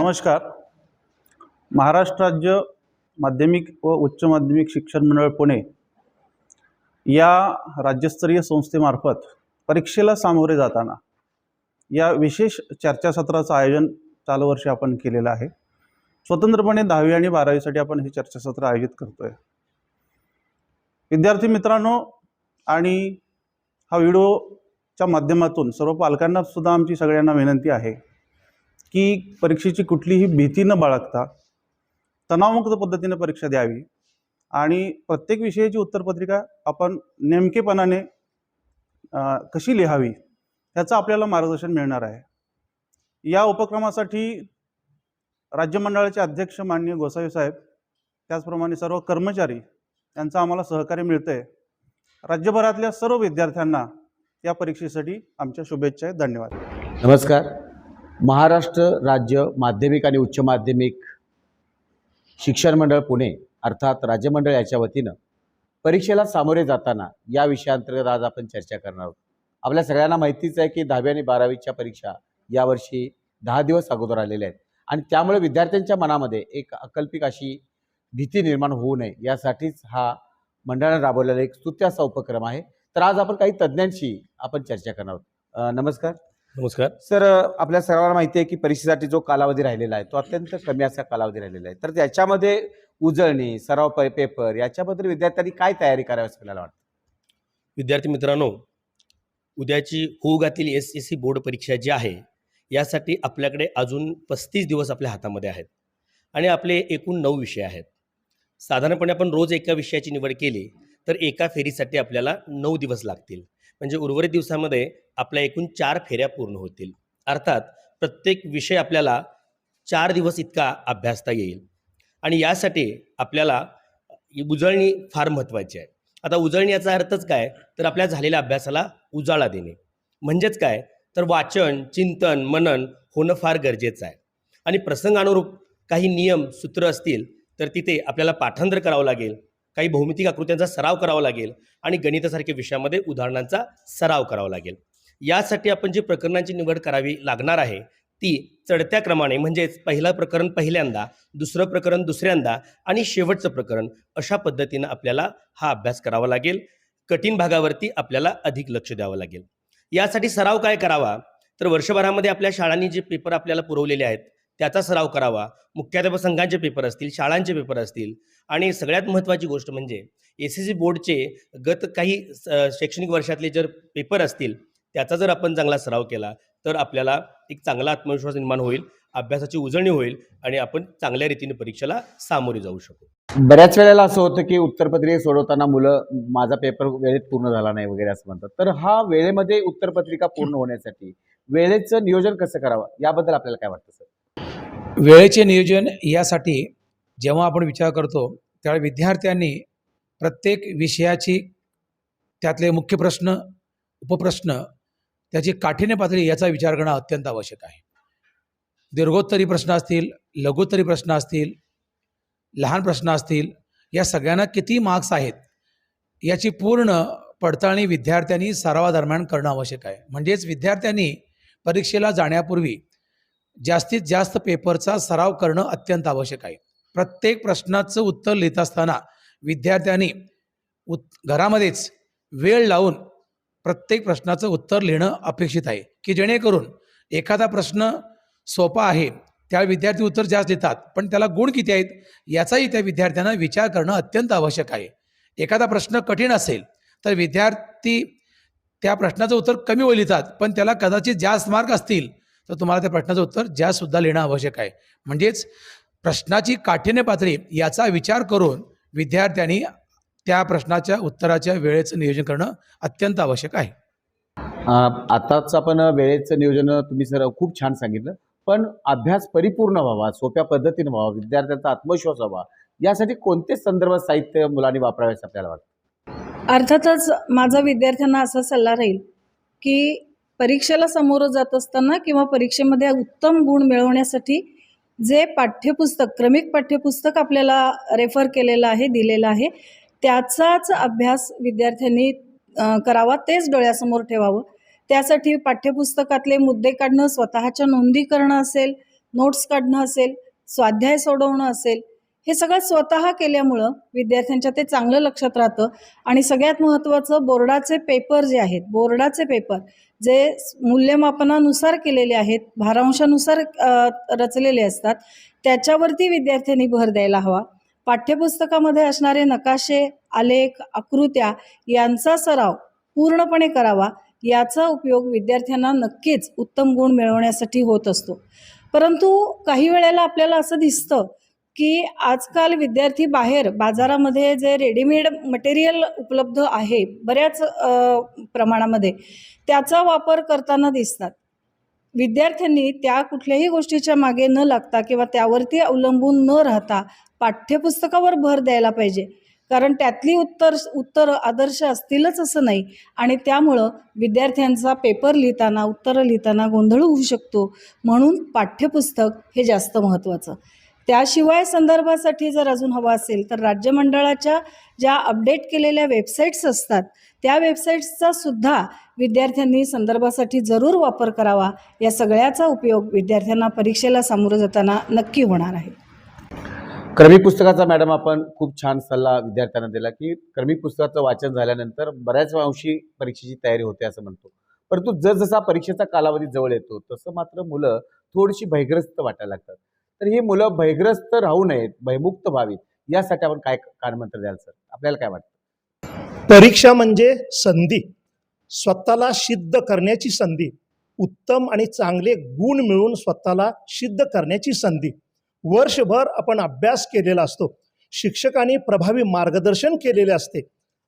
नमस्कार. महाराष्ट्र राज्य माध्यमिक व उच्च माध्यमिक शिक्षण मंडळ पुणे या राज्यस्तरीय संस्थेमार्फत परीक्षेला सामोरे जाताना या विशेष चर्चासत्राचं आयोजन चालू वर्षी आपण केलेलं आहे. स्वतंत्रपणे 10वी आणि 12वीसाठी आपण हे चर्चासत्र आयोजित करतोय. विद्यार्थी मित्रांनो, आणि हा व्हिडिओच्या माध्यमातून सर्व पालकांना सुद्धा आमची सगळ्यांना विनंती आहे की परीक्षेची कुठलीही भीती न बाळगता तणावमुक्त पद्धतीने परीक्षा द्यावी आणि प्रत्येक विषयाची उत्तरपत्रिका आपण नेमकेपणाने कशी लिहावी याचं आपल्याला मार्गदर्शन मिळणार आहे. या उपक्रमासाठी राज्य मंडळाचे अध्यक्ष माननीय गोसावी साहेब, त्याचप्रमाणे सर्व कर्मचारी यांचं आम्हाला सहकार्य मिळतंय. राज्यभरातल्या सर्व विद्यार्थ्यांना या परीक्षेसाठी आमच्या शुभेच्छा आहेत. धन्यवाद. नमस्कार. महाराष्ट्र राज्य माध्यमिक आणि उच्च माध्यमिक शिक्षण मंडळ पुणे अर्थात राज्य मंडळ याच्या वतीनं परीक्षेला सामोरे जाताना या विषयाअंतर्गत आज आपण चर्चा करणार आहोत. आपल्या सगळ्यांना माहितीच आहे की 10वी आणि 12वीच्या परीक्षा यावर्षी 10 दिवस अगोदर आलेल्या आहेत आणि त्यामुळे विद्यार्थ्यांच्या मनामध्ये एक अकल्पित अशी भीती निर्माण होऊ नये यासाठीच हा मंडळाने राबवलेला एक स्तुत्य असा उपक्रम आहे. तर आज आपण काही तज्ज्ञांशी आपण चर्चा करणार आहोत. नमस्कार. नमस्कार सर, आपल्या सर्वांना माहिती आहे की परीक्षेसाठी जो कालावधी राहिलेला आहे तो अत्यंत कमी असा कालावधी राहिलेला आहे. तर त्याच्यामध्ये उजळणी, सराव पेपर याच्याबद्दल विद्यार्थ्यांनी काय तयारी करावी असं आपल्याला वाटतं? विद्यार्थी मित्रांनो, उद्याची होऊ घातलेली SSC बोर्ड परीक्षा जी आहे यासाठी आपल्याकडे अजून 35 दिवस आपल्या हातामध्ये आहेत आणि आपले एकूण 9 विषय आहेत. साधारणपणे आपण रोज एका विषयाची निवड केली तर एका फेरीसाठी आपल्याला 9 दिवस लागतील. म्हणजे उर्वरित दिवसामध्ये आपल्या एकूण 4 फेऱ्या पूर्ण होतील. अर्थात प्रत्येक विषय आपल्याला 4 दिवस इतका अभ्यासता येईल आणि यासाठी आपल्याला उजळणी फार महत्त्वाची आहे. आता उजळणी याचा अर्थच काय तर आपल्या झालेल्या अभ्यासाला उजाळा देणे. म्हणजेच काय तर वाचन, चिंतन, मनन होणं फार गरजेचं आहे आणि प्रसंगानुरूप काही नियम सूत्र असतील तर तिथे आपल्याला पाठांतर करावं लागेल, काही भौमितिक आकृत्यांचा सराव करावा लागेल आणि गणितासारख्या विषयामध्ये उदाहरणांचा सराव करावा लागेल. यासाठी आपण जी प्रकरणांची निवड करावी लागणार आहे ती चढत्या क्रमाने, म्हणजेच पहिलं प्रकरण पहिल्यांदा, दुसरं प्रकरण दुसऱ्यांदा आणि शेवटचं प्रकरण अशा पद्धतीनं आपल्याला हा अभ्यास करावा लागेल. कठीण भागावरती आपल्याला अधिक लक्ष द्यावं लागेल. यासाठी सराव काय करावा तर वर्षभरामध्ये आपल्या शाळांनी जे पेपर आपल्याला पुरवलेले आहेत त्याचा सराव करावा. मुख्याध्यापक संघांचे पेपर असतील, शाळांचे पेपर असतील आणि सगळ्यात महत्त्वाची गोष्ट म्हणजे SSC बोर्डचे गत काही शैक्षणिक वर्षातले जर पेपर असतील त्याचा जर आपण चांगला सराव केला तर आपल्याला एक चांगला आत्मविश्वास निर्माण होईल, अभ्यासाची उजळणी होईल आणि आपण चांगल्या रीतीने परीक्षेला सामोरे जाऊ शकू. बऱ्याच वेळेला असं होतं की उत्तरपत्रिका सोडवताना मुलं माझा पेपर वेळेत पूर्ण झाला नाही वगैरे असं म्हणतात. तर हा वेळेमध्ये उत्तरपत्रिका पूर्ण होण्यासाठी वेळेचं नियोजन कसं करावं याबद्दल आपल्याला काय वाटतं सर? वेळेचे नियोजन यासाठी जेव्हा आपण विचार करतो त्यावेळी विद्यार्थ्यांनी प्रत्येक विषयाची त्यातले मुख्य प्रश्न, उपप्रश्न, त्याची काठिण्य पातळी याचा विचार करणं अत्यंत आवश्यक आहे. दीर्घोत्तरी प्रश्न असतील, लघुत्तरी प्रश्न असतील, लहान प्रश्न असतील, या सगळ्यांना किती मार्क्स आहेत याची पूर्ण पडताळणी विद्यार्थ्यांनी सरावादरम्यान करणं आवश्यक आहे. म्हणजेच विद्यार्थ्यांनी परीक्षेला जाण्यापूर्वी जास्तीत जास्त पेपरचा सराव करणं अत्यंत आवश्यक आहे. प्रत्येक प्रश्नाचं उत्तर लिहित असताना विद्यार्थ्यांनी घरामध्येच वेळ लावून प्रत्येक प्रश्नाचं उत्तर लिहिणं अपेक्षित आहे की जेणेकरून एखादा प्रश्न सोपा आहे त्या विद्यार्थी उत्तर जास्त देतात पण त्याला गुण किती आहेत याचाही त्या विद्यार्थ्यांना विचार करणं अत्यंत आवश्यक आहे. एखादा प्रश्न कठीण असेल तर विद्यार्थी त्या प्रश्नाचं उत्तर कमी लिहितात पण त्याला कदाचित जास्त मार्क असतील तर तुम्हाला त्या प्रश्नाचं उत्तर जास्तसुद्धा लिहिणं आवश्यक आहे. म्हणजेच प्रश्नाची काठिण्य पातळी याचा विचार करून विद्यार्थ्यांनी त्या प्रश्नाच्या उत्तराच्या वेळेचं नियोजन करणं अत्यंत आवश्यक आहे. आताच आपण वेळेचं नियोजन तुम्ही सर खूप छान सांगितलं, पण अभ्यास परिपूर्ण व्हावा, सोप्या पद्धतीने व्हावा, विद्यार्थ्यांचा आत्मविश्वास व्हावा यासाठी कोणते संदर्भ साहित्य मुलांनी वापरावे असं आपल्याला वाटतं? अर्थातच माझा विद्यार्थ्यांना असा सल्ला राहील की परीक्षेला सामोरं जात असताना किंवा परीक्षेमध्ये उत्तम गुण मिळवण्यासाठी जे पाठ्यपुस्तक, क्रमिक पाठ्यपुस्तक आपल्याला रेफर केलेलं आहे, दिलेलं आहे, त्याचाच अभ्यास विद्यार्थ्यांनी करावा, तेच डोळ्यासमोर ठेवावं. त्यासाठी पाठ्यपुस्तकातले मुद्दे काढणं, स्वतःच्या नोंदी करणं असेल, नोट्स काढणं असेल, स्वाध्याय सोडवणं असेल, हे सगळं स्वतः केल्यामुळं विद्यार्थ्यांच्या ते चांगलं लक्षात राहतं. आणि सगळ्यात महत्त्वाचं, बोर्डाचे पेपर जे आहेत, बोर्डाचे पेपर जे मूल्यमापनानुसार केलेले आहेत, भारांशानुसार रचलेले असतात, त्याच्यावरती विद्यार्थ्यांनी भर द्यायला हवा. पाठ्यपुस्तकामध्ये असणारे नकाशे, आलेख, आकृत्या यांचा सराव पूर्णपणे करावा. याचा उपयोग विद्यार्थ्यांना नक्कीच उत्तम गुण मिळवण्यासाठी होत असतो. परंतु काही वेळेला आपल्याला असं दिसतं की आजकाल विद्यार्थी बाहेर बाजारामध्ये जे रेडीमेड मटेरियल उपलब्ध आहे बऱ्याच प्रमाणामध्ये, त्याचा वापर करताना दिसतात. विद्यार्थ्यांनी त्या कुठल्याही गोष्टीच्या मागे न लागता किंवा त्यावरती अवलंबून न राहता पाठ्यपुस्तकावर भर द्यायला पाहिजे. कारण त्यातली उत्तरं आदर्श असतीलच असं नाही. आणि त्यामुळं विद्यार्थ्यांचा पेपर लिहिताना, उत्तरं लिहिताना गोंधळ होऊ शकतो. म्हणून पाठ्यपुस्तक हे जास्त महत्त्वाचं. त्याशिवाय संदर्भासाठी जर अजून हवा असेल तर राज्य मंडळाच्या ज्या अपडेट केलेल्या वेबसाईट्स असतात, त्या वेबसाईट्सचा सुद्धा विद्यार्थ्यांनी संदर्भासाठी जरूर वापर करावा. या सगळ्याचा उपयोग विद्यार्थ्यांना परीक्षेला सामोरं जाताना नक्की होणार आहे. क्रमिक पुस्तकाचा मॅडम आपण खूप छान सल्ला विद्यार्थ्यांना दिला की क्रमिक पुस्तकाचं वाचन झाल्यानंतर बऱ्याच अंशी परीक्षेची तयारी होते असं म्हणतो. परंतु जसजसा परीक्षेचा कालावधी जवळ येतो तसं मात्र मुलं थोडीशी भयग्रस्त वाटायला लागतात. तर ही मुलं भयग्रस्त राहू नयेत, भयमुक्त व्हावीत, यासाठी आपण काय कानमंत्र द्याल सर? आपल्याला काय वाटतं? परीक्षा म्हणजे संधी, स्वतःला सिद्ध करण्याची संधी, उत्तम आणि चांगले गुण मिळवून स्वतःला सिद्ध करण्याची संधी. वर्षभर आपण अभ्यास केलेला असतो, शिक्षकांनी प्रभावी मार्गदर्शन केलेले असते,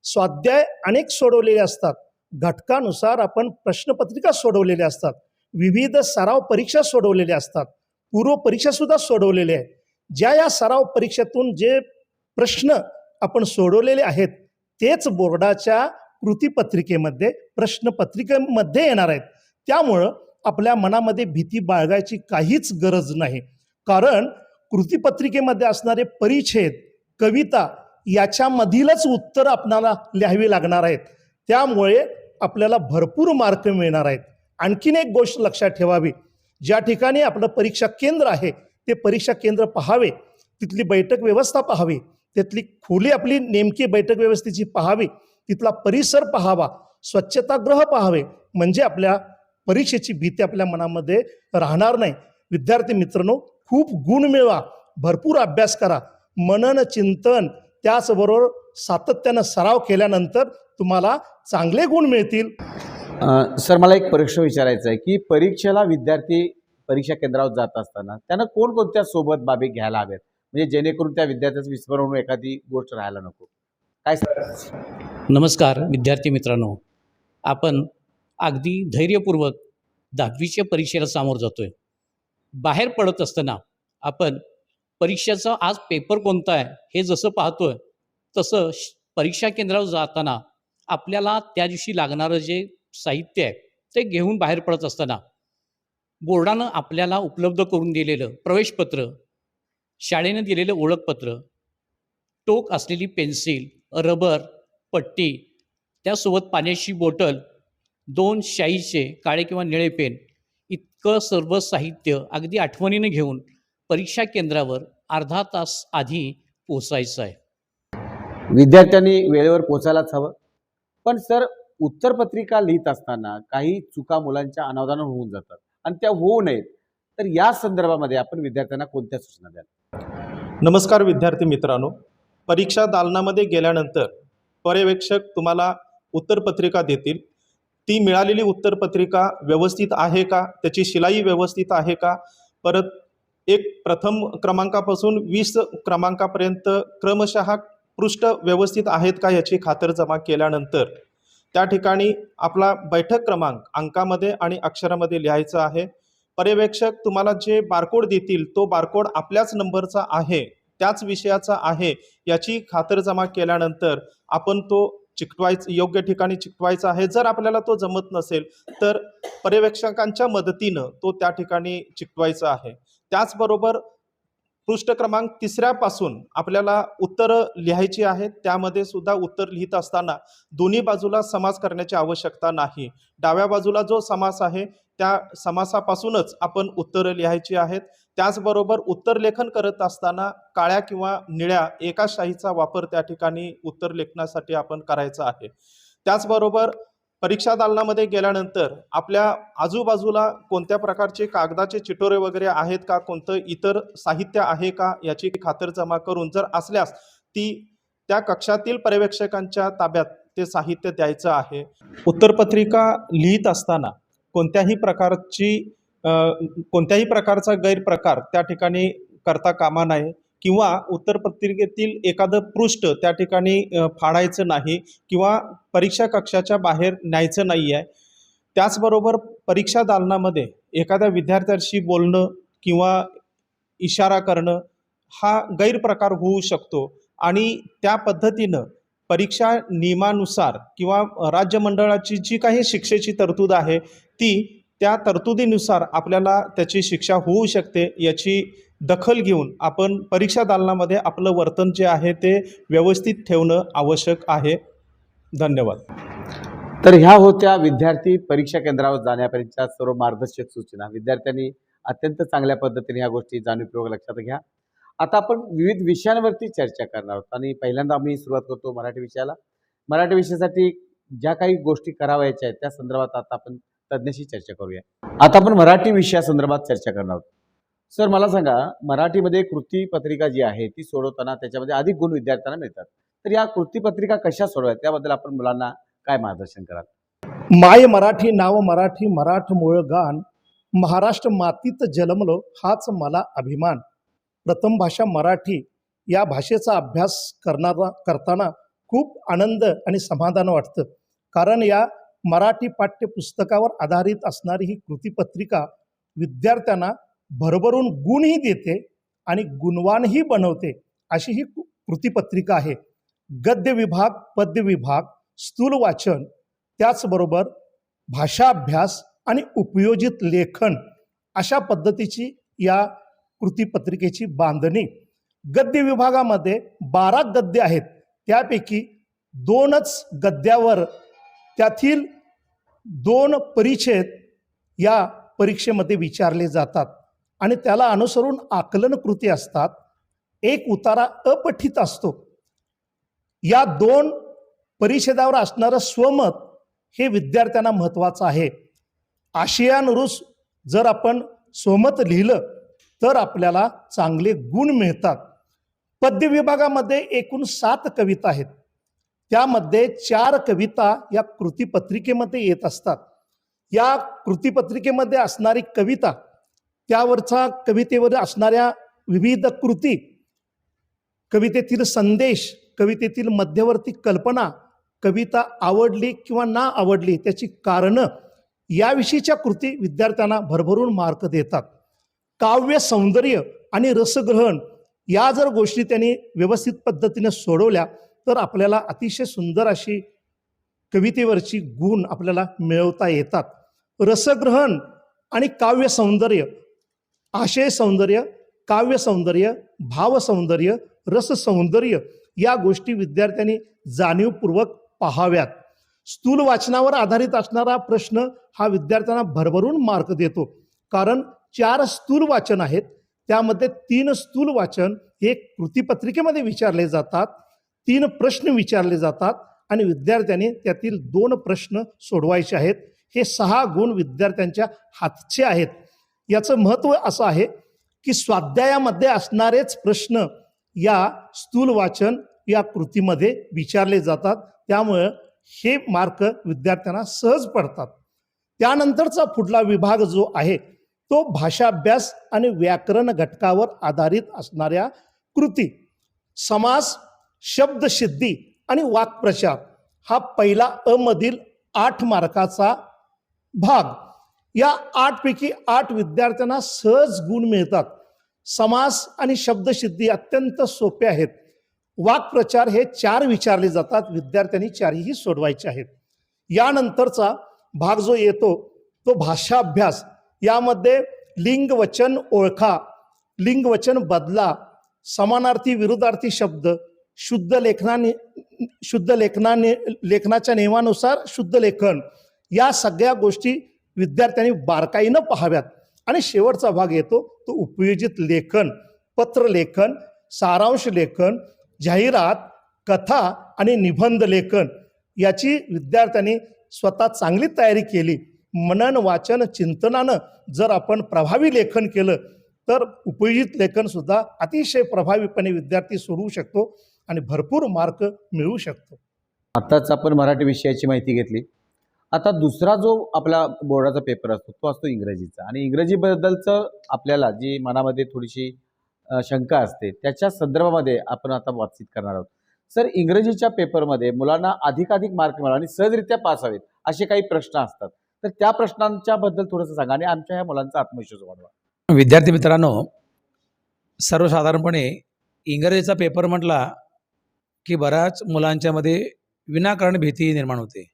स्वाध्याय अनेक सोडवलेले असतात, घटकानुसार आपण प्रश्नपत्रिका सोडवलेल्या असतात, विविध सराव परीक्षा सोडवलेल्या असतात, पूर्व परीक्षासुद्धा सोडवलेले आहे. ज्या या सराव परीक्षेतून जे प्रश्न आपण सोडवलेले आहेत तेच बोर्डाच्या कृतीपत्रिकेमध्ये, प्रश्नपत्रिकेमध्ये येणार आहेत. त्यामुळं आपल्या मनामध्ये भीती बाळगायची काहीच गरज नाही. कारण कृतीपत्रिकेमध्ये असणारे परिच्छेद, कविता याच्यामधीलच उत्तर आपणाला लिहावी लागणार आहेत. त्यामुळे आपल्याला भरपूर मार्क मिळणार आहेत. आणखीन एक गोष्ट लक्षात ठेवावी, ज्या ठिकाणी आपलं परीक्षा केंद्र आहे ते परीक्षा केंद्र पाहावे, तिथली बैठक व्यवस्था पाहावी, तिथली खोली आपली नेमकी बैठक व्यवस्थेची पाहावी, तिथला परिसर पाहावा, स्वच्छतागृह पाहावे, म्हणजे आपल्या परीक्षेची भीती आपल्या मनामध्ये राहणार नाही. विद्यार्थी मित्रांनो, खूप गुण मिळवा, भरपूर अभ्यास करा, मनन चिंतन त्याचबरोबर सातत्यानं सराव केल्यानंतर तुम्हाला चांगले गुण मिळतील. सर, मला एक प्रश्न विचारायचा आहे की परीक्षेला विद्यार्थी परीक्षा केंद्रावर जात असताना त्यांना कोणकोणत्या सोबत बाबी घ्यायला हव्यात, म्हणजे जेणेकरून त्या विद्यार्थ्याचं विस्मरण होऊन एखादी गोष्ट राहायला नको? काय सर? नमस्कार विद्यार्थी मित्रांनो, आपण अगदी धैर्यपूर्वक 10वीच्या परीक्षेला सामोरं जातो आहे. बाहेर पडत असताना आपण परीक्षेचा आज पेपर कोणता आहे हे जसं पाहतो आहे तसं परीक्षा केंद्रावर जाताना आपल्याला त्या दिवशी लागणारं जे साहित्य आहे ते घेऊन बाहेर पडत असताना बोर्डानं आपल्याला उपलब्ध करून दिलेलं प्रवेशपत्र, शाळेनं दिलेलं ओळखपत्र, टोक असलेली पेन्सिल, रबर, पट्टी, त्यासोबत पाण्याची बॉटल, 2 शाईचे काळे किंवा निळे पेन, इतकं सर्व साहित्य अगदी आठवणीनं घेऊन परीक्षा केंद्रावर अर्धा तास आधी पोचायचं आहे. विद्यार्थ्यांनी वेळेवर पोचायलाच हवं. पण सर, उत्तरपत्रिका लिहित असताना काही चुका मुलांच्या अनावधानानं होऊन जातात आणि त्या होऊ नयेत, तर या संदर्भामध्ये आपण विद्यार्थ्यांना कोणत्या सूचना द्याल? नमस्कार विद्यार्थी मित्रांनो, परीक्षा दालनामध्ये गेल्यानंतर पर्यवेक्षक तुम्हाला उत्तरपत्रिका देतील. ती मिळालेली उत्तरपत्रिका व्यवस्थित आहे का, त्याची शिलाई व्यवस्थित आहे का, परत प्रथम क्रमांकापासून 20 क्रमांकापर्यंत क्रमशः पृष्ठ व्यवस्थित आहेत का याची खातरजमा केल्यानंतर त्या ठिकाणी आपला बैठक क्रमांक अंकामध्ये आणि अक्षरामध्ये लिहायचा आहे. पर्यवेक्षक तुम्हाला जे बारकोड देतील तो बारकोड आपल्याच नंबरचा आहे, त्याच विषयाचा आहे याची खातरजमा केल्यानंतर आपण तो योग्य ठिकाणी चिकटवायचा आहे. जर आपल्याला तो जमत नसेल तर पर्यवेक्षकांच्या मदतीनं तो त्या ठिकाणी चिकटवायचा आहे. त्याचबरोबर पृष्ठ क्रमांक 3पासून आपल्याला उत्तरं लिहायची आहेत. त्यामध्ये सुद्धा उत्तर लिहित असताना दोन्ही बाजूला समास करण्याची आवश्यकता नाही. डाव्या बाजूला जो समास आहे त्या समासापासूनच आपण उत्तरं लिहायची आहेत. त्याचबरोबर उत्तरलेखन करत असताना काळ्या किंवा निळ्या एका शाईचा वापर त्या ठिकाणी उत्तर लेखनासाठी आपण करायचा आहे. त्याचबरोबर परीक्षा दालनामध्ये गेल्यानंतर आपल्या आजूबाजूला कोणत्या प्रकारचे कागदाचे चिटोरे वगैरे आहेत का, कोणतं इतर साहित्य आहे का याची खातरजमा करून, जर असल्यास ती त्या कक्षातील पर्यवेक्षकांच्या ताब्यात ते साहित्य द्यायचं आहे. उत्तरपत्रिका लिहित असताना कोणत्याही प्रकारचा गैरप्रकार त्या ठिकाणी करता कामा नये किंवा उत्तरपत्रिकेतील एखादं पृष्ठ त्या ठिकाणी फाडायचं नाही किंवा परीक्षा कक्षाच्या बाहेर न्यायचं नाही आहे. त्याचबरोबर परीक्षा दालनामध्ये एखाद्या विद्यार्थ्याशी बोलणं किंवा इशारा करणं हा गैरप्रकार होऊ शकतो आणि त्या पद्धतीनं परीक्षा नियमानुसार किंवा राज्य मंडळाची जी काही शिक्षेची तरतूद आहे ती त्या तरतुदीनुसार आपल्याला त्याची शिक्षा होऊ शकते. याची दखल घेऊन आपण परीक्षा दालनामध्ये आपलं वर्तन जे आहे ते व्यवस्थित ठेवणं आवश्यक आहे. धन्यवाद. तर ह्या होत्या विद्यार्थी परीक्षा केंद्रावर जाण्यापर्यंतच्या सर्व मार्गदर्शक सूचना. विद्यार्थ्यांनी अत्यंत चांगल्या पद्धतीने ह्या गोष्टी जाणीवपूर्वक लक्षात घ्या. आता आपण विविध विषयांवरती चर्चा करणार आहोत आणि पहिल्यांदा आम्ही सुरुवात करतो मराठी विषयाला. मराठी विषयासाठी ज्या काही गोष्टी करावयाच्या आहेत त्या संदर्भात आता आपण तज्ञाशी चर्चा करूया. आता आपण मराठी विषयासंदर्भात चर्चा करणार आहोत. सर, मला सांगा, मराठीमध्ये कृतीपत्रिका जी आहे ती सोडवताना त्याच्यामध्ये अधिक गुण विद्यार्थ्यांना मिळतात. तर या कृतीपत्रिका कशा सोडवायच्या त्याबद्दल आपण मुलांना काय मार्गदर्शन कराल? माय मराठी नाव मराठी मराठ मूळ गान, महाराष्ट्र मातीत जन्मलो हाच मला अभिमान. प्रथम भाषा मराठी या भाषेचा अभ्यास करताना खूप आनंद आणि समाधान वाटतं. कारण या मराठी पाठ्यपुस्तकावर आधारित असणारी ही कृतीपत्रिका विद्यार्थ्यांना भरभरून गुणही देते आणि गुणवानही बनवते अशी ही कृतीपत्रिका आहे. गद्य विभाग, पद्य विभाग, स्थूल वाचन, त्याचबरोबर भाषा अभ्यास आणि उपयोजित लेखन अशा पद्धतीची या कृतीपत्रिकेची बांधणी. गद्य विभागामध्ये 12 गद्य आहेत. त्यापैकी 2च गद्यावर त्यातील 2 परिच्छेद या परीक्षेमध्ये विचारले जातात आणि त्याला अनुसरून आकलन कृती असतात. एक उतारा अपठित असतो. या 2 परिच्छेदावर असणारं स्वमत हे विद्यार्थ्यांना महत्त्वाचं आहे. आशयानुरूप जर आपण स्वमत लिहिलं तर आपल्याला चांगले गुण मिळतात. पद्य विभागामध्ये एकूण 7 कविता आहेत. त्यामध्ये 4 कविता या कृतीपत्रिकेमध्ये येत असतात. या कृतीपत्रिकेमध्ये असणारी कविता, त्यावरचा कवितेवर असणाऱ्या विविध कृती, कवितेतील संदेश, कवितेतील मध्यवर्ती कल्पना, कविता आवडली किंवा ना आवडली त्याची कारणं, याविषयीच्या कृती विद्यार्थ्यांना भरभरून मार्क देतात. काव्य सौंदर्य आणि रसग्रहण या जर गोष्टी त्यांनी व्यवस्थित पद्धतीने सोडवल्या तर आपल्याला अतिशय सुंदर अशी कवितेवरची गुण आपल्याला मिळवता येतात. रसग्रहण आणि काव्य सौंदर्य, आशय सौंदर्य, काव्य सौंदर्य, भाव सौंदर्य, रस सौंदर्य या गोष्टी विद्यार्थ्यांनी जाणीवपूर्वक पाहाव्यात. स्थूल वाचनावर आधारित असणारा प्रश्न हा विद्यार्थ्यांना भरभरून मार्क देतो. कारण 4 स्थूल वाचन आहेत. त्यामध्ये 3 स्थूल वाचन हे कृतीपत्रिकेमध्ये विचारले जातात. 3 प्रश्न विचारले जातात आणि विद्यार्थ्यांनी त्यातील 2 प्रश्न सोडवायचे आहेत. हे 6 गुण विद्यार्थ्यांच्या हातचे आहेत. याचं महत्त्व असं आहे की स्वाध्यायामध्ये असणारेच प्रश्न या स्थूल वाचन या कृतीमध्ये विचारले जातात. त्यामुळं हे मार्क विद्यार्थ्यांना सहज पडतात. त्यानंतरचा पुढला विभाग जो आहे तो भाषाभ्यास आणि व्याकरण घटकावर आधारित असणाऱ्या कृती. समास, शब्दसिद्धी आणि वाक्प्रचार हा पहिला अ मधील 8 मार्काचा भाग. या 8 पैकी 8 विद्यार्थ्यांना सहज गुण मिळतात. समास आणि शब्दसिद्धी अत्यंत सोपे आहेत. वाक्प्रचार हे 4 विचारले जातात. विद्यार्थ्यांनी 4ही सोडवायचे आहेत. यानंतरचा भाग जो येतो तो भाषाभ्यास. यामध्ये लिंग वचन ओळखा, लिंग वचन बदला, समानार्थी विरुद्धार्थी शब्द, लेखनाच्या नियमानुसार शुद्ध लेखन, या सगळ्या गोष्टी विद्यार्थ्यांनी बारकाईनं पाहाव्यात. आणि शेवटचा भाग येतो तो उपयोजित लेखन, पत्रलेखन, सारांश लेखन, जाहिरात, कथा आणि निबंध लेखन याची विद्यार्थ्यांनी स्वतः चांगली तयारी केली, मनन वाचन चिंतनानं जर आपण प्रभावी लेखन केलं तर उपयोजित लेखनसुद्धा अतिशय प्रभावीपणे विद्यार्थी सोडवू शकतो आणि भरपूर मार्क मिळवू शकतो. आत्ताच आपण मराठी विषयाची माहिती घेतली. आता दुसरा जो आपला बोर्डाचा पेपर असतो तो असतो इंग्रजीचा, आणि इंग्रजीबद्दलचं आपल्याला जी मनामध्ये थोडीशी शंका असते त्याच्या संदर्भामध्ये आपण आता बातचीत करणार आहोत. सर, इंग्रजीच्या पेपरमध्ये मुलांना अधिकाधिक मार्क मिळावे आणि सहजरित्या पास व्हावेत असे काही प्रश्न असतात, तर त्या प्रश्नांच्या बद्दल थोडंसं सांगा आणि आमच्या ह्या मुलांचा आत्मविश्वास वाढवा. विद्यार्थी मित्रांनो, सर्वसाधारणपणे इंग्रजीचा पेपर म्हटला की बऱ्याच मुलांच्यामध्ये विनाकारण भीती निर्माण होते.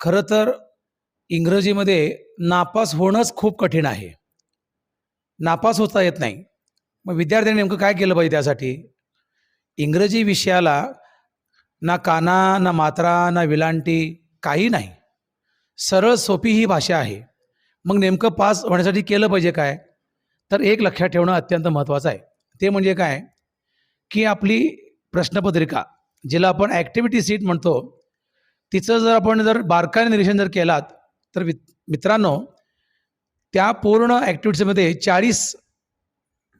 खरं तर इंग्रजीमध्ये नापास होणंच खूप कठीण आहे. नापास होता येत नाही. मग विद्यार्थ्यांनी नेमकं काय केलं पाहिजे त्यासाठी? इंग्रजी विषयाला ना काना, ना मात्रा, ना विलांटी, काही नाही. सरळ सोपी ही भाषा आहे. मग नेमकं पास होण्यासाठी केलं पाहिजे काय? तर एक लक्षात ठेवणं अत्यंत महत्त्वाचं आहे. ते म्हणजे काय की आपली प्रश्नपत्रिका, जिला आपण ॲक्टिव्हिटी सीट म्हणतो, तिचं जर आपण बारकाईने निरीक्षण जर केलात तर मित्रांनो, त्या पूर्ण ॲक्टिव्हिटीमध्ये 40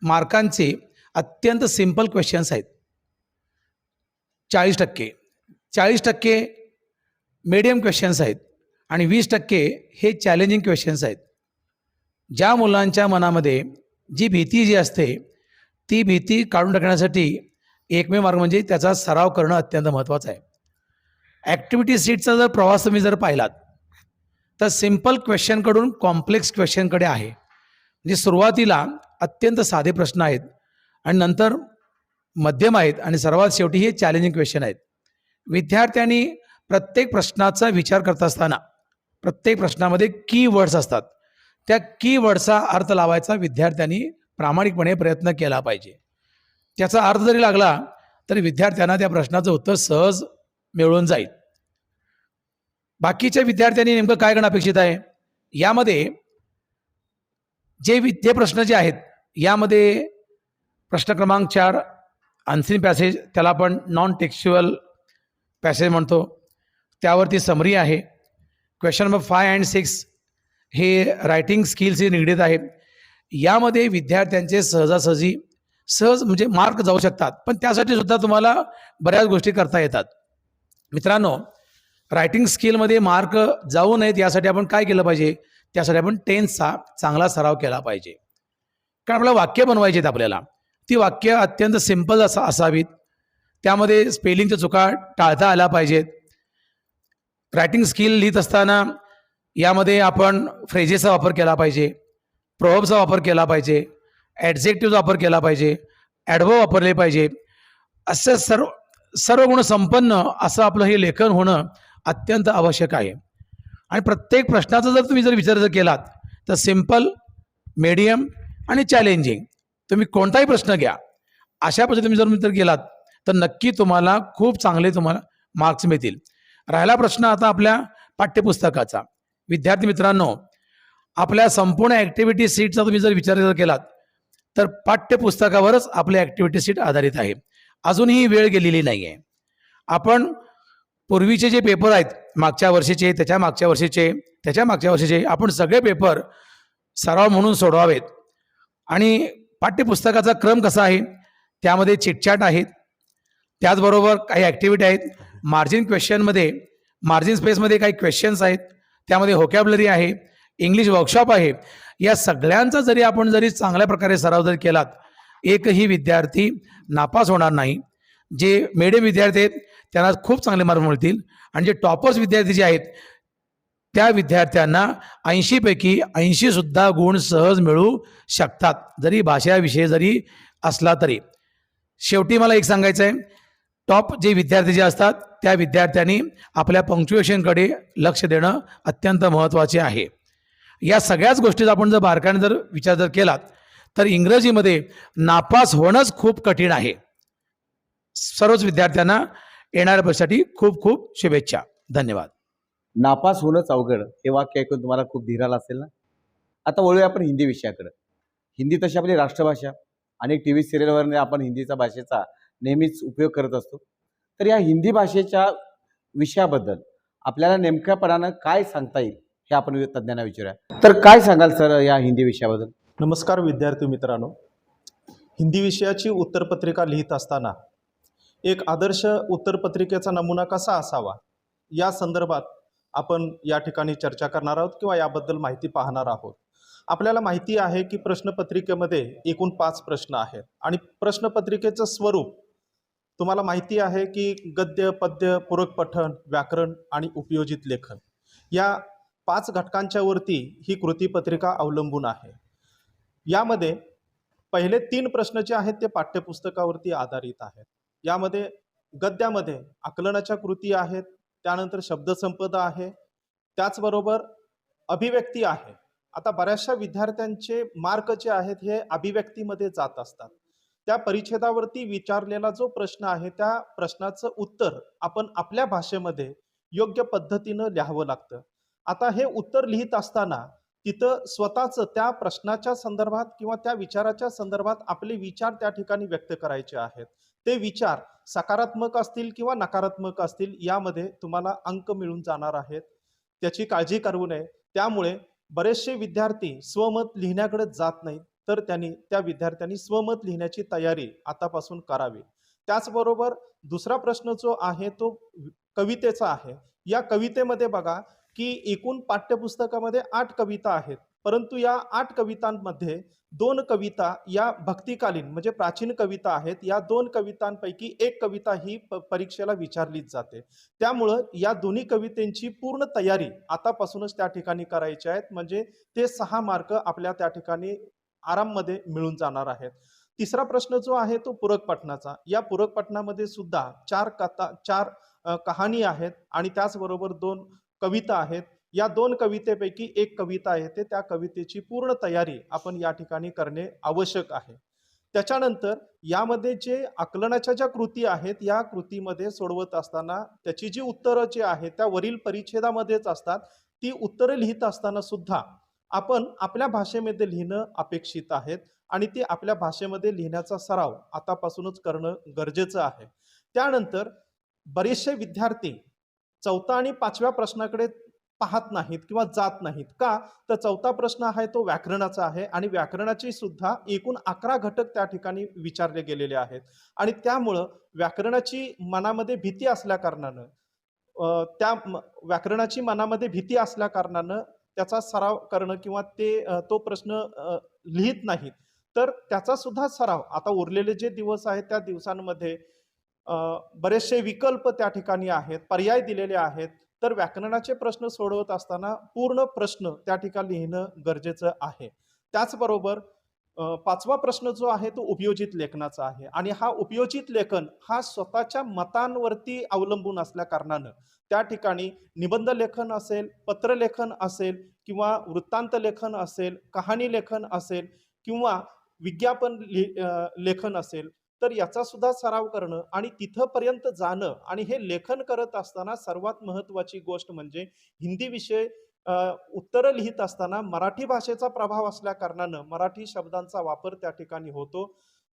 मार्कांचे अत्यंत सिंपल क्वेश्चन्स आहेत. 40% मीडियम क्वेश्चन्स आहेत आणि 20% हे चॅलेंजिंग क्वेश्चन्स आहेत. ज्या मुलांच्या मनामध्ये जी भीती जी असते ती भीती काढून टाकण्यासाठी एकमेव मार्ग म्हणजे त्याचा सराव करणं अत्यंत महत्त्वाचं आहे. ॲक्टिव्हिटी सीटचा जर प्रवास तुम्ही जर पाहिलात तर सिंपल क्वेश्चनकडून कॉम्प्लेक्स क्वेश्चनकडे आहे. म्हणजे सुरुवातीला अत्यंत साधे प्रश्न आहेत आणि नंतर मध्यम आहेत आणि सर्वात शेवटी हे चॅलेंजिंग क्वेश्चन आहेत. विद्यार्थ्यांनी प्रत्येक प्रश्नाचा विचार करत असताना प्रत्येक प्रश्नामध्ये कीवर्ड्स असतात. त्या कीवर्डचा अर्थ लावायचा विद्यार्थ्यांनी प्रामाणिकपणे प्रयत्न केला पाहिजे. त्याचा अर्थ जरी लागला तरी विद्यार्थ्यांना त्या प्रश्नाचं उत्तर सहज मिळून जाईल. बाकीच्या विद्यार्थ्यांनी नेमकं काय करणं अपेक्षित आहे? यामध्ये जे प्रश्न जे आहेत यामध्ये प्रश्न क्रमांक 4 आन्सरिंग पॅसेज, त्याला आपण नॉन टेक्स्च्युअल पॅसेज म्हणतो, त्यावरती समरी आहे. क्वेश्चन नंबर 5 आणि 6 हे रायटिंग स्किल्सशी निगडीत आहे. यामध्ये विद्यार्थ्यांचे सहज म्हणजे मार्क जाऊ शकतात, पण त्यासाठी सुद्धा तुम्हाला बऱ्याच गोष्टी करता येतात. मित्रांनो, रायटिंग स्किलमध्ये मार्क जाऊ नयेत यासाठी आपण काय केलं पाहिजे? त्यासाठी आपण टेन्सचा चांगला सराव केला पाहिजे. कारण आपल्याला वाक्य बनवायची आहेत. आपल्याला ती वाक्य अत्यंत सिंपल असावीत. त्यामध्ये स्पेलिंगच्या चुका टाळता आल्या पाहिजेत. रायटिंग स्किल लिहित असताना यामध्ये आपण फ्रेजेसचा वापर केला पाहिजे, प्रोव्हर्बचा वापर केला पाहिजे, ॲडजेक्टिव्हचा वापर केला पाहिजे, ॲडव्हर्ब वापरले पाहिजे. असं सर्व गुण संपन्न असं आपलं हे लेखन होणं अत्यंत आवश्यक आहे. आणि प्रत्येक प्रश्नाचा जर तुम्ही विचार केलात तर सिंपल, मीडियम आणि चॅलेंजिंग तुम्ही कोणताही प्रश्न घ्या, अशा पद्धतीने तुम्ही जर गेलात तर नक्की तुम्हाला खूप चांगले मार्क्स मिळतील. राहिला प्रश्न आता आपल्या पाठ्यपुस्तकाचा. विद्यार्थी मित्रांनो, आपल्या संपूर्ण ॲक्टिव्हिटी सीटचा तुम्ही जर विचार केलात तर पाठ्यपुस्तकावरच आपली ॲक्टिव्हिटी सीट आधारित आहे. अजूनही वेळ गेलेली नाही आहे. आपण पूर्वीचे जे पेपर आहेत, मागच्या वर्षीचे, त्याच्या मागच्या वर्षीचे, आपण सगळे पेपर सराव म्हणून सोडवावेत. आणि पाठ्यपुस्तकाचा क्रम कसा आहे? त्यामध्ये चिटचॅट आहेत, त्याचबरोबर काही ॲक्टिव्हिटी आहेत. मार्जिन स्पेसमध्ये काही क्वेश्चन्स आहेत, त्यामध्ये व्होकॅब्युलरी आहे, इंग्लिश वर्कशॉप आहे. या सगळ्यांचा आपण चांगल्या प्रकारे सराव जर केलात, एकही विद्यार्थी नापास होणार नाही. जे मिडियम विद्यार्थी आहेत त्यांना खूप चांगले मार्क मिळतील आणि जे टॉपर्स विद्यार्थी जे आहेत त्या विद्यार्थ्यांना 80 पैकी 80 सुद्धा गुण सहज मिळू शकतात, जरी भाषा विषय जरी असला तरी. शेवटी मला एक सांगायचं आहे, टॉप जे विद्यार्थी जे असतात त्या विद्यार्थ्यांनी आपल्या पंक्च्युएशनकडे लक्ष देणं अत्यंत महत्त्वाचे आहे. या सगळ्याच गोष्टीचा आपण जर बारकाईने विचार केलात तर इंग्रजीमध्ये नापास होणंच खूप कठीण आहे. सर्वच विद्यार्थ्यांना येणाऱ्या परीक्षेसाठी खूप खूप शुभेच्छा. धन्यवाद. नापास होणंच अवघड हे वाक्य ऐकून तुम्हाला खूप धीर आला असेल ना. आता वळूया आपण हिंदी विषयाकडे. हिंदी तशी आपली राष्ट्रभाषा. अनेक टी व्ही सिरियलवरने आपण हिंदीचा भाषेचा नेहमीच उपयोग करत असतो. तर या हिंदी भाषेच्या विषयाबद्दल आपल्याला नेमक्यापणानं काय सांगता येईल हे आपण तज्ज्ञांना विचारूया. तर काय सांगाल सर या हिंदी विषयाबद्दल? नमस्कार विद्यार्थी मित्रांनो. हिंदी विषयाची उत्तरपत्रिका लिहित असताना एक आदर्श उत्तरपत्रिकेचा नमुना कसा असावा या संदर्भात आपण या ठिकाणी चर्चा करणार आहोत किंवा याबद्दल माहिती पाहणार आहोत. आपल्याला माहिती आहे की प्रश्नपत्रिकेमध्ये एकूण 5 प्रश्न आहेत आणि प्रश्नपत्रिकेचं स्वरूप तुम्हाला माहिती आहे की गद्य, पद्य, पूरक पठण, व्याकरण आणि उपयोजित लेखन या 5 घटकांच्या वरती ही कृतीपत्रिका अवलंबून आहे. यामध्ये पहिले 3 प्रश्न जे आहेत ते पाठ्यपुस्तकावरती आधारित आहेत. यामध्ये गद्यामध्ये आकलनाच्या कृती आहेत, त्यानंतर शब्दसंपदा आहे, त्याचबरोबर अभिव्यक्ती आहे. आता बऱ्याचशा विद्यार्थ्यांचे मार्क जे आहेत हे अभिव्यक्तीमध्ये जात असतात. त्या परिच्छेदावरती विचारलेला जो प्रश्न आहे त्या प्रश्नाचं उत्तर आपण आपल्या भाषेमध्ये योग्य पद्धतीनं लिहावं लागतं. आता हे उत्तर लिहित असताना तिथं स्वतःचं त्या प्रश्नाच्या संदर्भात किंवा त्या विचाराच्या संदर्भात आपले विचार त्या ठिकाणी व्यक्त करायचे आहेत. ते विचार सकारात्मक असतील किंवा नकारात्मक असतील यामध्ये तुम्हाला अंक मिळून जाणार आहेत. त्याची काळजी करू नये. त्यामुळे बरेचसे विद्यार्थी स्वमत लिहिण्याकडे जात नाहीत, तर त्या विद्यार्थ्यांनी स्वमत लिहिण्याची तयारी आतापासून करावी. त्याचबरोबर दुसरा प्रश्न जो आहे तो कवितेचा आहे. या कवितेमध्ये बघा की एकूण पाठ्यपुस्तकामध्ये 8 कविता आहेत, परंतु या 8 कवितांमध्ये 2 कविता या भक्तिकालीन म्हणजे प्राचीन कविता आहेत. या 2 कवितांपैकी एक कविता ही परीक्षेला विचारलीच जाते. त्यामुळं या दोन्ही कवितेंची पूर्ण तयारी आतापासूनच त्या ठिकाणी करायची आहेत, म्हणजे ते 6 मार्क आपल्या त्या ठिकाणी आराममध्ये मिळून जाणार आहेत. तिसरा प्रश्न जो आहे तो पूरक पठणाचा. या पूरक पठणामध्ये सुद्धा 4 कहाणी आहेत आणि त्याचबरोबर 2 कविता आहेत. या 2 कवितेपैकी एक कविता येते, त्या कवितेची पूर्ण तयारी आपण या ठिकाणी करणे आवश्यक आहे. त्याच्यानंतर यामध्ये जे आकलनाच्या ज्या कृती आहेत या कृतीमध्ये सोडवत असताना त्याची जी उत्तरं जी आहेत त्या वरील परिच्छेदामध्येच असतात. ती उत्तरं लिहित असताना सुद्धा आपण आपल्या भाषेमध्ये लिहिणं अपेक्षित आहे आणि ती आपल्या भाषेमध्ये लिहिण्याचा सराव आतापासूनच करणं गरजेचं आहे. त्यानंतर बरेचसे विद्यार्थी 4था आणि 5व्या प्रश्नाकडे पाहत नाहीत किंवा जात नाहीत. का? तर 4था प्रश्न आहे तो व्याकरणाचा आहे आणि व्याकरणाची सुद्धा एकूण 11 घटक त्या ठिकाणी विचारले गेलेले आहेत आणि त्यामुळं व्याकरणाची मनामध्ये भीती असल्या कारणानं व्याकरणाची मनामध्ये भीती असल्या कारणानं त्याचा सराव करणं किंवा तो प्रश्न लिहित नाहीत, तर त्याचा सुद्धा सराव आता उरलेले जे दिवस आहेत त्या दिवसांमध्ये बरेचसे विकल्प त्या ठिकाणी आहेत, पर्याय दिलेले आहेत. तर व्याकरणाचे प्रश्न सोडवत असताना पूर्ण प्रश्न त्या ठिकाणी लिहिणं गरजेचं आहे. त्याचबरोबर 5वा प्रश्न जो आहे तो उपयोजित लेखनाचा आहे आणि हा उपयोजित लेखन हा स्वतःच्या मतांवरती अवलंबून असल्या कारणानं त्या ठिकाणी निबंध लेखन असेल, पत्रलेखन असेल किंवा वृत्तांत लेखन असेल, कहाणी लेखन असेल किंवा विज्ञापन लेखन असेल, तर याचा सुद्धा सराव करणं आणि तिथंपर्यंत जाणं. आणि हे लेखन करत असताना सर्वात महत्त्वाची गोष्ट म्हणजे हिंदी विषय उत्तरं लिहित असताना मराठी भाषेचा प्रभाव असल्या कारणानं मराठी शब्दांचा वापर त्या ठिकाणी होतो.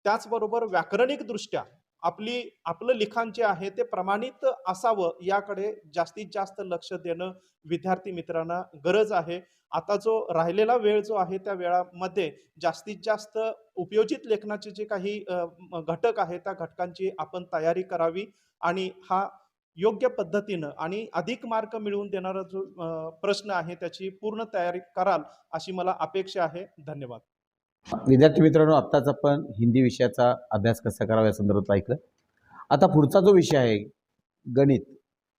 त्याचबरोबर व्याकरणिकदृष्ट्या आपलं लिखाण जे आहे ते प्रमाणित असावं याकडे जास्तीत जास्त लक्ष देणं विद्यार्थी मित्रांना गरज आहे. आता जो राहिलेला वेळ जो आहे त्या वेळामध्ये जास्तीत जास्त उपयोजित लेखनाचे जे काही घटक आहेत त्या घटकांची आपण तयारी करावी आणि हा योग्य पद्धतीनं आणि अधिक मार्क मिळवून देणारा जो प्रश्न आहे त्याची पूर्ण तयारी कराल अशी मला अपेक्षा आहे. धन्यवाद. विद्यार्थी मित्रांनो, आत्ताच आपण हिंदी विषयाचा अभ्यास कसा करावा या संदर्भात ऐकलं. आता पुढचा जो विषय आहे गणित,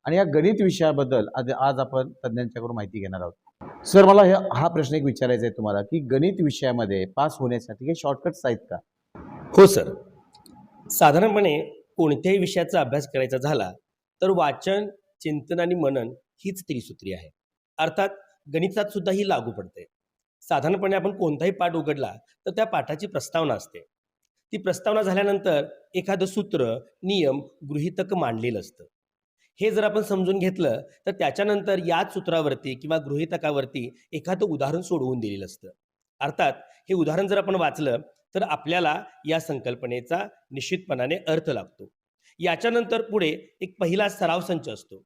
आणि या गणित विषयाबद्दल आज आपण तज्ज्ञांच्याकडून माहिती घेणार आहोत. सर, मला हा प्रश्न एक विचारायचा आहे तुम्हाला की गणित विषयामध्ये पास होण्यासाठी काही शॉर्टकट्स आहेत का? हो सर. साधारणपणे कोणत्याही विषयाचा अभ्यास करायचा झाला तर वाचन, चिंतन आणि मनन हीच त्रिसूत्री आहे. अर्थात गणितात सुद्धा ही लागू पडते. साधारणपणे आपण कोणताही पाठ उघडला तर त्या पाठाची प्रस्तावना असते. ती प्रस्तावना झाल्यानंतर एखादं सूत्र, नियम, गृहीतक मांडलेलं असतं. हे जर आपण समजून घेतलं तर त्याच्यानंतर याच सूत्रावरती किंवा गृहीतकावरती एखादं उदाहरण सोडवून दिलेलं असतं. अर्थात हे उदाहरण जर आपण वाचलं तर आपल्याला या संकल्पनेचा निश्चितपणाने अर्थ लागतो. याच्यानंतर पुढे एक पहिला सराव संच असतो.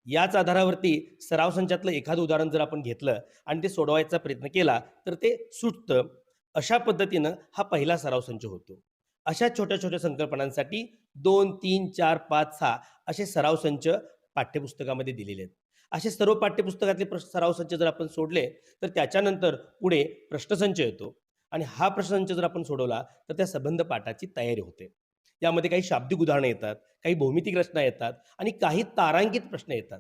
याच आधारावरती सराव संचातलं एखादं उदाहरण जर आपण घेतलं आणि ते सोडवायचा प्रयत्न केला तर ते सुटतं. अशा पद्धतीनं हा पहिला सराव संच होतो. अशा छोट्या छोट्या संकल्पनांसाठी 2, 3, 4, 5, 6 असे सराव संच पाठ्यपुस्तकामध्ये दिलेले आहेत. असे सर्व पाठ्यपुस्तकातले सराव संच जर आपण सोडले तर त्याच्यानंतर पुढे प्रश्नसंच येतो आणि हा प्रश्नसंच जर आपण सोडवला तर त्या संबंध पाठाची तयारी होते. यामध्ये काही शाब्दिक उदाहरणं येतात, काही भौमितिक रचना येतात आणि काही तारांकित प्रश्न येतात.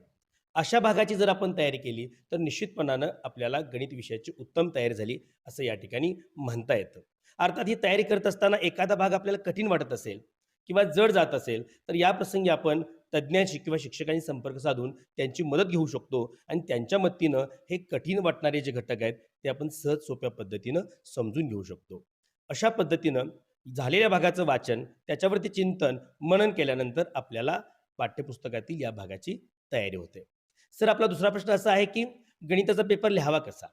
अशा भागाची जर आपण तयारी केली तर निश्चितपणानं आपल्याला गणित विषयाची उत्तम तयारी झाली असं या ठिकाणी म्हणता येतं. अर्थात ही तयारी करत असताना एखादा भाग आपल्याला कठीण वाटत असेल किंवा जड जात असेल तर या प्रसंगी आपण तज्ज्ञांशी किंवा शिक्षकांशी संपर्क साधून त्यांची मदत घेऊ शकतो आणि त्यांच्या मदतीनं हे कठीण वाटणारे जे घटक आहेत ते आपण सहज सोप्या पद्धतीनं समजून घेऊ शकतो. अशा पद्धतीनं झालेल्या भागाचं वाचन, त्याच्यावरती चिंतन, मनन केल्यानंतर आपल्याला पाठ्यपुस्तकातील या भागाची तयारी होते. सर, आपला दुसरा प्रश्न असा आहे की गणिताचा पेपर लिहावा कसा?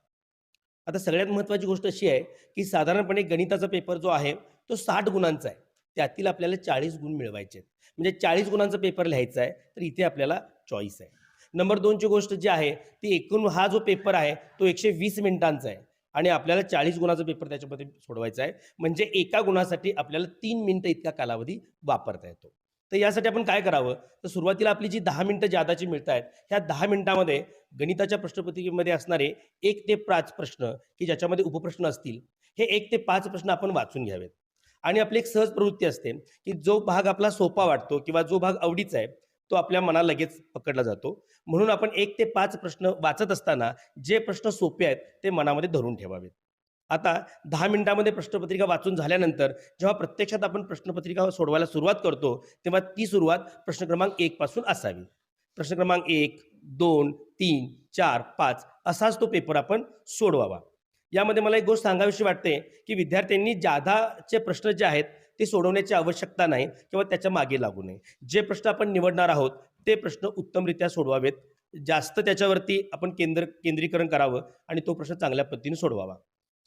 आता सगळ्यात महत्त्वाची गोष्ट अशी आहे की साधारणपणे गणिताचा पेपर जो आहे तो 60 गुणांचा आहे. त्यातील आपल्याला 40 गुण मिळवायचे आहेत. म्हणजे 40 गुणांचा पेपर लिहायचा आहे तर इथे आपल्याला चॉईस आहे. नंबर 2ची गोष्ट जी आहे ती एकूण हा जो पेपर आहे तो 120 मिनिटांचा आहे आणि आपल्याला 40 गुणाचा पेपर त्याच्यामध्ये सोडवायचा आहे. म्हणजे एका गुणासाठी आपल्याला 3 मिनिटं इतका कालावधी वापरता येतो. तर यासाठी आपण काय करावं तर सुरुवातीला आपली जी 10 मिनिटं जादाची मिळत आहेत ह्या 10 मिनिटामध्ये गणिताच्या प्रश्नपत्रिकेमध्ये असणारे 1 ते 5 प्रश्न की ज्याच्यामध्ये उपप्रश्न असतील हे 1 ते 5 प्रश्न आपण वाचून घ्यावेत. आणि आपली एक सहज प्रवृत्ती असते की जो भाग आपला सोपा वाटतो किंवा जो भाग आवडीचा आहे तो आपल्या मनाला लगेच पकडला जातो. म्हणून आपण 1 ते 5 प्रश्न वाचत असताना जे प्रश्न सोपे आहेत ते मनामध्ये धरून ठेवावेत. आता 10 मिनिटामध्ये प्रश्नपत्रिका वाचून झाल्यानंतर जेव्हा प्रत्यक्षात आपण प्रश्नपत्रिका सोडवायला सुरुवात करतो तेव्हा ती सुरुवात प्रश्न क्रमांक 1 पासून असावी. प्रश्न क्रमांक 1, 2, 3, 4, 5 असाच तो पेपर आपण सोडवावा. यामध्ये मला एक गोष्ट सांगावीशी वाटते की विद्यार्थ्यांनी जादाचे प्रश्न जे आहेत ते सोडवण्याची आवश्यकता नाही किंवा त्याच्या मागे लागू नये. जे प्रश्न आपण निवडणार आहोत ते प्रश्न उत्तमरित्या सोडवावेत. जास्त त्याच्यावरती आपण केंद्रीकरण करावं आणि तो प्रश्न चांगल्या पद्धतीने सोडवावा.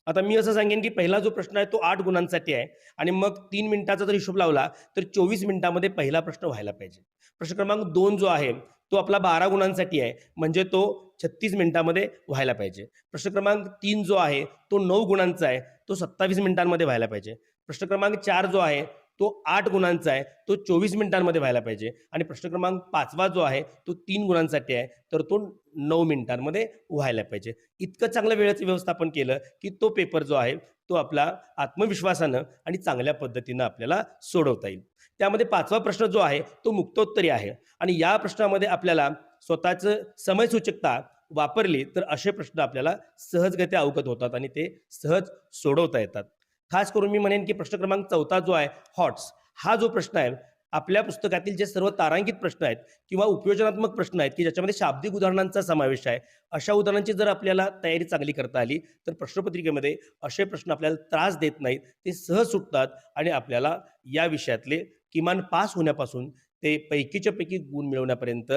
आता मी असं सांगेन की पहिला जो प्रश्न आहे तो 8 गुणांसाठी आहे आणि मग 3 मिनिटाचा जर हिशोब लावला तर 24 मिनिटामध्ये पहिला प्रश्न व्हायला पाहिजे. प्रश्न क्रमांक 2 जो आहे तो आपला 12 गुणांसाठी आहे म्हणजे तो 36 मिनिटामध्ये व्हायला पाहिजे. प्रश्न क्रमांक 3 जो आहे तो 9 गुणांचा आहे तो 27 मिनिटांमध्ये व्हायला पाहिजे. प्रश्न क्रमांक 4 जो आहे तो 8 गुणांचा आहे तो 24 मिनिटांमध्ये व्हायला पाहिजे आणि प्रश्न क्रमांक 5 जो आहे तो 3 गुणांसाठी आहे तर तो 9 मिनिटांमध्ये व्हायला पाहिजे. इतकं चांगलं वेळेचं व्यवस्थापन केलं की तो पेपर जो आहे तो आपला आत्मविश्वासानं आणि चांगल्या पद्धतीनं आपल्याला सोडवता येईल. त्यामध्ये 5वा प्रश्न जो आहे तो मुक्तोत्तरी आहे आणि या प्रश्नामध्ये आपल्याला स्वतःचं समयसूचकता वापरली तर असे प्रश्न आपल्याला सहजगत्या अवगत होतात आणि ते सहज सोडवता येतात. खास करून मी म्हणेन की प्रश्न क्रमांक 4 जो आहे हॉट्स, हा जो प्रश्न आहे आपल्या पुस्तकातील जे सर्व तारांकित प्रश्न आहेत किंवा उपयोजनात्मक प्रश्न आहेत की ज्याच्यामध्ये शाब्दिक उदाहरणांचा समावेश आहे, अशा उदाहरणांची जर आपल्याला तयारी चांगली करता आली तर प्रश्नपत्रिकेमध्ये असे प्रश्न आपल्याला त्रास देत नाहीत, ते सहज सुटतात आणि आपल्याला या विषयातले किमान पास होण्यापासून ते पैकीच्या पैकी गुण मिळवण्यापर्यंत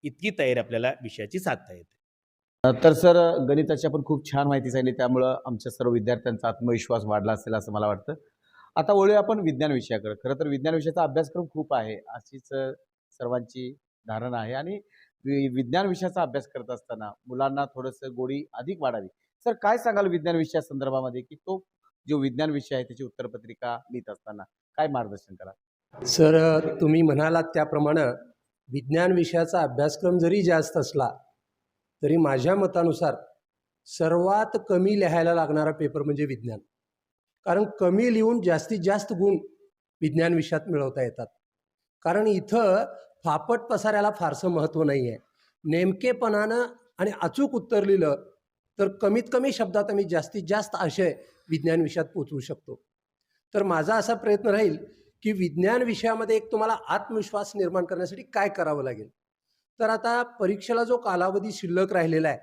इतकी तयारी आपल्याला विषयाची साधता येते. तर सर, गणिताची आपण खूप छान माहिती सांगितली, त्यामुळं आमच्या सर्व विद्यार्थ्यांचा आत्मविश्वास वाढला असेल असं मला वाटतं. आता वळूया आपण विज्ञान विषयाकडे. खरं तर विज्ञान विषयाचा अभ्यासक्रम खूप आहे अशीच सर्वांची धारणा आहे आणि विज्ञान विषयाचा अभ्यास करत असताना मुलांना थोडंसं गोडी अधिक वाढावी. सर, काय सांगाल विज्ञान विषया संदर्भामध्ये की तो जो विज्ञान विषय आहे त्याची उत्तरपत्रिका लिहित असताना काय मार्गदर्शन करा? सर, तुम्ही म्हणालात त्याप्रमाणे विज्ञान विषयाचा अभ्यासक्रम जरी जास्त असला तरी माझ्या मतानुसार सर्वात कमी लिहायला लागणारा पेपर म्हणजे विज्ञान. कारण कमी लिहून जास्तीत जास्त गुण विज्ञान विषयात मिळवता येतात. कारण इथं फापट पसाऱ्याला फारसं महत्त्व नाही आहे. नेमकेपणानं आणि अचूक उत्तर लिहिलं तर कमीत कमी शब्दात आम्ही जास्तीत जास्त आशय विज्ञान विषयात पोचवू शकतो. तर माझा असा प्रयत्न राहील की विज्ञान विषयामध्ये एक तुम्हाला आत्मविश्वास निर्माण करण्यासाठी काय करावं लागेल. तर आता परीक्षेला जो कालावधी शिल्लक राहिलेला आहे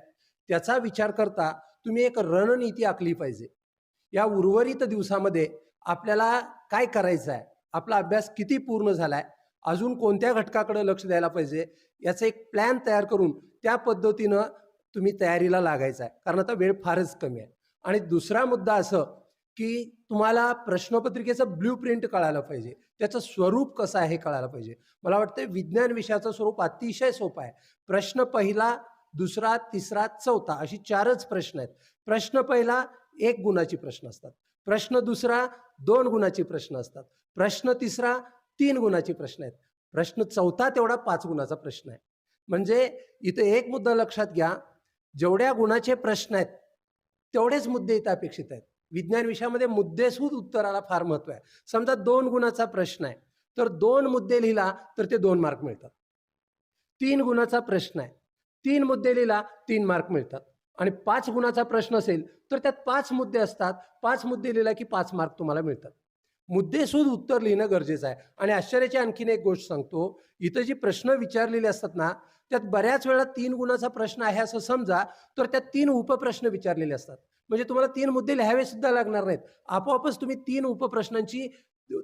त्याचा विचार करता तुम्ही एक रणनीती आखली पाहिजे. या उर्वरित दिवसामध्ये आपल्याला काय करायचं आहे, आपला अभ्यास किती पूर्ण झाला आहे, अजून कोणत्या घटकाकडे लक्ष द्यायला पाहिजे याचा एक प्लॅन तयार करून त्या पद्धतीनं तुम्ही तयारीला लागायचं आहे, कारण आता वेळ फारच कमी आहे. आणि दुसरा मुद्दा असं की तुम्हाला प्रश्नपत्रिकेचं ब्ल्यूप्रिंट कळायला पाहिजे, त्याचं स्वरूप कसं आहे हे कळायला पाहिजे. मला वाटतं विज्ञान विषयाचं स्वरूप अतिशय सोपं आहे. प्रश्न पहिला, दुसरा, तिसरा, चौथा अशी 4च प्रश्न आहेत. प्रश्न पहिला 1 गुणाचे प्रश्न असतात, प्रश्न दुसरा 2 गुणाचे प्रश्न असतात, प्रश्न तिसरा 3 गुणाचे प्रश्न आहेत, प्रश्न चौथा तेवढा 5 गुणाचा प्रश्न आहे. म्हणजे इथं एक मुद्दा लक्षात घ्या, जेवढ्या गुणाचे प्रश्न आहेत तेवढेच मुद्दे इथं अपेक्षित आहेत. विज्ञान विषयामध्ये मुद्देसूद उत्तराला फार महत्त्व आहे. समजा 2 गुणाचा प्रश्न आहे तर 2 मुद्दे लिहिला तर ते 2 मार्क मिळतात. 3 गुणाचा प्रश्न आहे, 3 मुद्दे लिहिला 3 मार्क मिळतात. आणि 5 गुणाचा प्रश्न असेल तर त्यात 5 मुद्दे असतात, 5 मुद्दे लिहिला की 5 मार्क तुम्हाला मिळतात. मुद्देसूद उत्तर लिहिणं गरजेचं आहे. आणि आश्चर्याची आणखीन एक गोष्ट सांगतो, इथं जी प्रश्न विचारलेले असतात ना त्यात बऱ्याच वेळा 3 गुणाचा प्रश्न आहे असं समजा तर त्यात 3 उपप्रश्न विचारलेले असतात. म्हणजे तुम्हाला 3 मुद्दे लिहावे सुद्धा लागणार नाहीत, आपोआपच तुम्ही 3 उपप्रश्नांची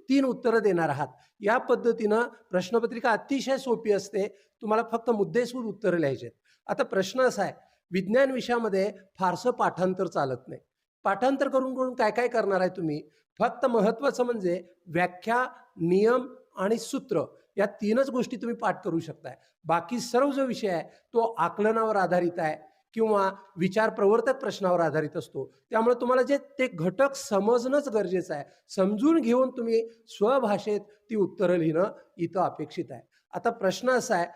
3 उत्तरं देणार आहात. या पद्धतीनं प्रश्नपत्रिका अतिशय सोपी असते, तुम्हाला फक्त मुद्देसूद उत्तरं लिहायचे आहेत. आता प्रश्न असा आहे, विज्ञान विषयामध्ये फारसं पाठांतर चालत नाही. पाठांतर करून काय काय करणार आहे तुम्ही? फक्त महत्त्वाचं म्हणजे व्याख्या, नियम आणि सूत्र या 3च गोष्टी तुम्ही पाठ करू शकताय. बाकी सर्व जो विषय आहे तो आकलनावर आधारित आहे किंवा विचार प्रवर्तक प्रश्नावर आधारित असतो. त्यामुळे तुम्हाला जे ते घटक समजणंच गरजेचं आहे. समजून घेऊन तुम्ही स्वभाषेत ती उत्तरं लिहिणं इथं अपेक्षित आहे. आता प्रश्न असा आहे,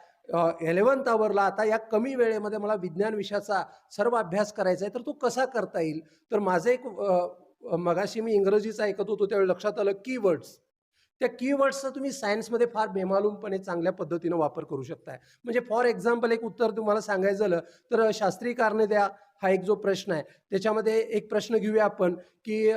11th आवरला, आता या कमी वेळेमध्ये मला विज्ञान विषयाचा सर्व अभ्यास करायचा आहे, तर तो कसा करता येईल? तर माझं एक मगाशी मी इंग्रजीचा ऐकत होतो त्यावेळी लक्षात आलं कीवर्ड्स. त्या कीवर्ड्सचा तुम्ही सायन्समध्ये फार बेमालूमपणे चांगल्या पद्धतीनं वापर करू शकताय. म्हणजे फॉर एक्झाम्पल एक उत्तर तुम्हाला सांगायचं झालं तर शास्त्रीय कारणे द्या हा एक जो प्रश्न आहे त्याच्यामध्ये एक प्रश्न घेऊया आपण की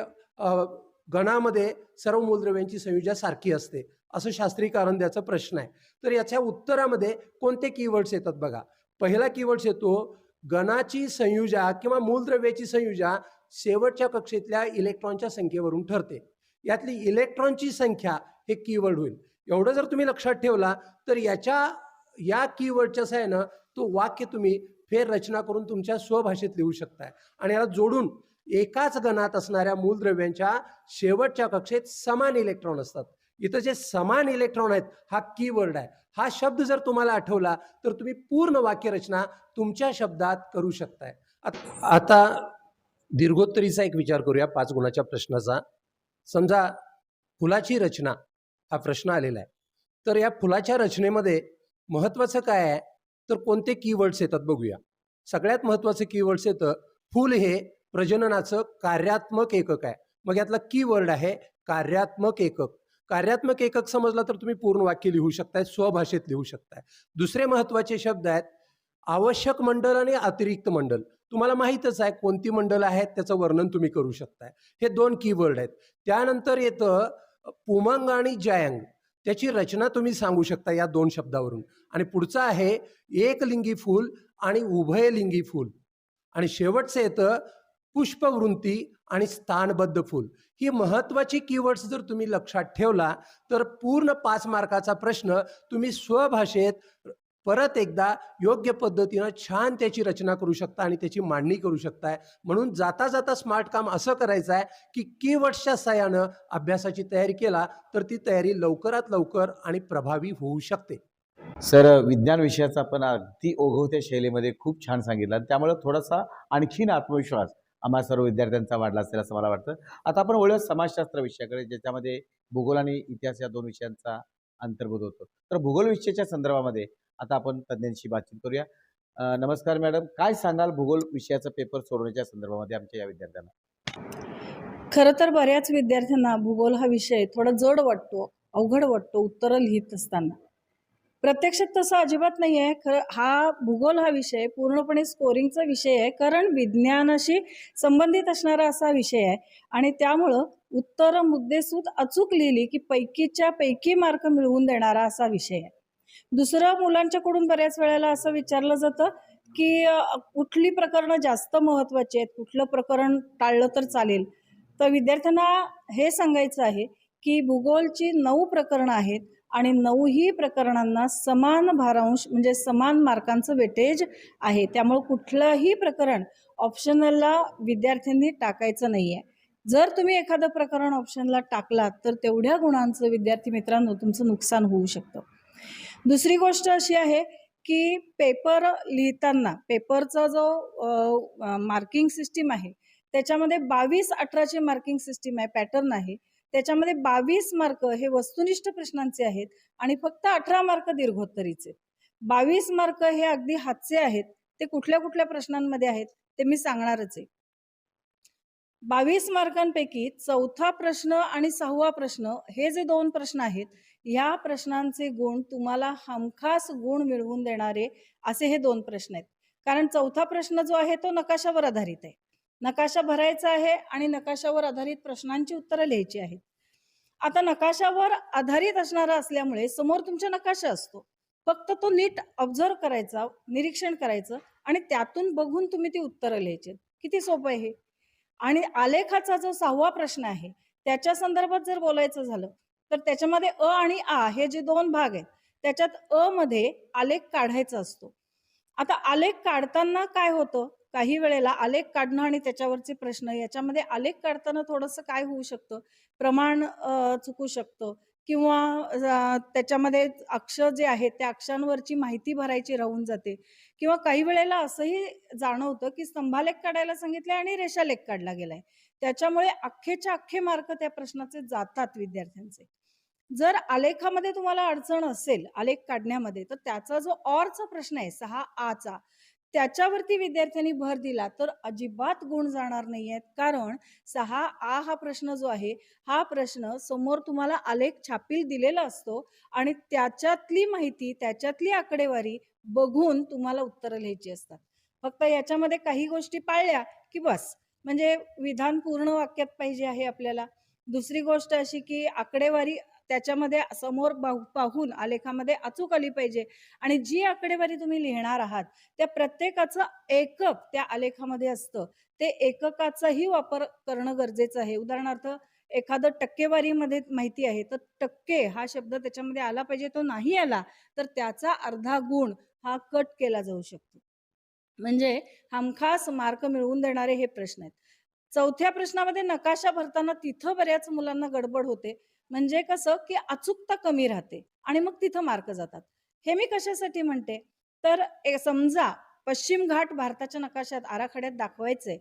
गणामध्ये सर्व मूलद्रव्यांची संयुजा सारखी असते असं शास्त्रीय कारण द्यायचा प्रश्न आहे. तर याच्या उत्तरामध्ये कोणते कीवर्ड्स येतात बघा. पहिला कीवर्ड्स येतो गणाची संयुजा किंवा मूलद्रव्याची संयुजा शेवटच्या कक्षेतल्या इलेक्ट्रॉनच्या संख्येवरून ठरते. यातली इलेक्ट्रॉनची संख्या हे कीवर्ड होईल. एवढं जर तुम्ही लक्षात ठेवला तर या कीवर्डच्या सहाय्यानं तो वाक्य तुम्ही फेर रचना करून तुमच्या स्वभाषेत लिहू शकताय. आणि याला जोडून एकाच गणात असणाऱ्या मूलद्रव्यांच्या शेवटच्या कक्षेत समान इलेक्ट्रॉन असतात. इथं जे समान इलेक्ट्रॉन आहेत हा कीवर्ड आहे. हा शब्द जर तुम्हाला आठवला तर तुम्ही पूर्ण वाक्यरचना तुमच्या शब्दात करू शकताय. आता दीर्घोत्तरीचा एक विचार करूया 5 गुणाच्या प्रश्नाचा. समजा फुलाची रचना हा प्रश्न आलेला आहे. तर या फुलाच्या रचनेमध्ये महत्त्वाचं काय आहे तर कोणते कीवर्ड्स येतात बघूया. सगळ्यात महत्त्वाचं कीवर्ड्स येतं फूल हे प्रजननाचं कार्यात्मक एकक आहे. मग यातला कीवर्ड आहे कार्यात्मक एकक. कार्यात्मक एकक समजला तर तुम्ही पूर्ण वाक्य लिहू शकताय, स्वभाषेत लिहू शकताय. दुसरे महत्त्वाचे शब्द आहेत आवश्यक मंडल आणि अतिरिक्त मंडल. तुम्हाला माहीतच आहे कोणती मंडल आहेत त्याचं वर्णन तुम्ही करू शकताय. हे 2 कीवर्ड आहेत. त्यानंतर येतं पुमंग आणि जायंग. त्याची रचना तुम्ही सांगू शकता या 2 शब्दावरून. आणि पुढचं आहे एकलिंगी फूल आणि उभयलिंगी फूल. आणि शेवटचं येतं पुष्पवृंती आणि स्थानबद्ध फूल. ही महत्त्वाची कीवर्ड्स जर तुम्ही लक्षात ठेवला तर पूर्ण 5 मार्काचा प्रश्न तुम्ही स्वभाषेत परत एकदा योग्य पद्धतीनं छान त्याची रचना करू शकता आणि त्याची मांडणी करू शकताय. म्हणून जाता जाता स्मार्ट काम असं करायचं आहे की कीवर्ड्सच्या साहाय्यानं अभ्यासाची तयारी केला तर ती तयारी लवकरात लवकर आणि प्रभावी होऊ शकते. सर, विज्ञान विषयाचा आपण अगदी ओघवत्या शैलीमध्ये खूप छान सांगितलं. त्यामुळे थोडासा आणखीन आत्मविश्वास आम्हा सर्व विद्यार्थ्यांचा वाढला असेल असं मला वाटतं. आता आपण वळूया समाजशास्त्र विषयाकडे, ज्याच्यामध्ये भूगोल आणि इतिहास या 2 विषयांचा अंतर्भूत होतो. तर भूगोल विषयाच्या संदर्भामध्ये आता आपण तज्ज्ञांशी बातचीत करूया. नमस्कार मॅडम, काय सांगाल भूगोल विषयाचा पेपर सोडवण्याच्या संदर्भामध्ये आमच्या या विद्यार्थ्यांना? खरं तर बऱ्याच विद्यार्थ्यांना भूगोल हा विषय थोडा जड वाटतो, अवघड वाटतो उत्तरं लिहित असताना. प्रत्यक्षात तसं अजिबात नाही आहे. खरं हा भूगोल हा विषय पूर्णपणे स्कोरिंगचा विषय आहे, कारण विज्ञानाशी संबंधित असणारा असा विषय आहे. आणि त्यामुळं उत्तरं मुद्देसूद अचूक लिहिली की पैकीच्या पैकी मार्क मिळवून देणारा असा विषय आहे. दुसरं, मुलांच्याकडून बऱ्याच वेळेला असं विचारलं जातं की कुठली प्रकरणं जास्त महत्त्वाची आहेत, कुठलं प्रकरण टाळलं तर चालेल. तर विद्यार्थ्यांना हे सांगायचं आहे की भूगोलची 9 प्रकरणं आहेत आणि 9ही प्रकरणांना समान भारांश म्हणजे समान मार्कांचं वेटेज आहे. त्यामुळे कुठलंही प्रकरण ऑप्शनलला विद्यार्थ्यांनी टाकायचं नाही आहे. जर तुम्ही एखादं प्रकरण ऑप्शनला टाकलात तर तेवढ्या गुणांचं विद्यार्थी मित्रांनो तुमचं नुकसान होऊ शकतं. दुसरी गोष्ट अशी आहे की पेपर लिहिताना पेपरचा जो मार्किंग सिस्टीम आहे त्याच्यामध्ये 22-18ची मार्किंग सिस्टीम आहे, पॅटर्न आहे. त्याच्यामध्ये 22 मार्क हे वस्तुनिष्ठ प्रश्नांचे आहेत आणि फक्त 18 मार्क दीर्घोत्तरीचे. 22 मार्क हे अगदी हातचे आहेत. ते कुठल्या कुठल्या प्रश्नांमध्ये आहेत ते मी सांगणारच आहे. 22 मार्कांपैकी चौथा प्रश्न आणि 6वा प्रश्न हे जे 2 प्रश्न आहेत ह्या प्रश्नांचे गुण तुम्हाला हमखास गुण मिळवून देणारे असे हे 2 प्रश्न आहेत. कारण चौथा प्रश्न जो आहे तो नकाशावर आधारित आहे. नकाशा भरायचा आहे आणि नकाशावर आधारित प्रश्नांची उत्तरं लिहायची आहेत. आता नकाशावर आधारित असणारा असल्यामुळे समोर तुमचा नकाशा असतो. फक्त तो नीट ऑब्झर्व करायचा, निरीक्षण करायचं आणि त्यातून बघून तुम्ही ती उत्तरं लिहायची. किती सोपं आहे हे. आणि आलेखाचा जो 6वा प्रश्न आहे त्याच्या संदर्भात जर बोलायचं झालं तर त्याच्यामध्ये अ आणि आ हे जे 2 भाग आहेत त्याच्यात अ मध्ये आलेख काढायचा असतो. आता आलेख काढताना काय होतं, काही वेळेला आलेख काढणं आणि त्याच्यावरचे प्रश्न याच्यामध्ये आलेख काढताना थोडंसं काय होऊ शकतं, प्रमाण चुकू शकतं किंवा त्याच्यामध्ये अक्षर जे आहेत त्या अक्षरांवरची माहिती भरायची राहून जाते किंवा काही वेळेला असंही जाणवतं की स्तंभालेख काढायला सांगितले आणि रेषालेख काढला गेलाय. त्याच्यामुळे अख्खेच्या अख्खे मार्क त्या प्रश्नाचे जातात विद्यार्थ्यांचे. जर आलेखामध्ये तुम्हाला अडचण असेल आलेख काढण्यामध्ये तर त्याचा जो ऑरचा प्रश्न आहे 6आचा त्याच्यावरती विद्यार्थ्यांनी भर दिला तर अजिबात गुण जाणार नाही आहेत. कारण 6आ हा प्रश्न जो आहे हा प्रश्न समोर तुम्हाला आलेख छापील दिलेला असतो आणि त्याच्यातली माहिती त्याच्यातली आकडेवारी बघून तुम्हाला उत्तरं लिहायची असतात. फक्त याच्यामध्ये काही गोष्टी पाळल्या की बस, म्हणजे विधान पूर्ण वाक्यात पाहिजे आहे आपल्याला. दुसरी गोष्ट अशी की आकडेवारी त्याच्यामध्ये समोर पाहून आलेखामध्ये अचूक आली पाहिजे आणि जी आकडेवारी तुम्ही लिहिणार आहात त्या प्रत्येकाचं एकक त्या आलेखामध्ये असतं. ते एककाचाही वापर करणं गरजेचं आहे. उदाहरणार्थ एखादं टक्केवारीमध्ये माहिती आहे तर टक्के हा शब्द त्याच्यामध्ये आला पाहिजे, तो नाही आला तर त्याचा अर्धा गुण हा कट केला जाऊ शकतो. म्हणजे हमखास मार्क मिळवून देणारे हे प्रश्न आहेत. चौथ्या प्रश्नामध्ये नकाशा भरताना तिथं बऱ्याच मुलांना गडबड होते. म्हणजे कसं की अचूकता कमी राहते आणि मग तिथं मार्क जातात. हे मी कशासाठी म्हणते तर समजा पश्चिम घाट भारताच्या नकाशात आराखड्यात दाखवायचे.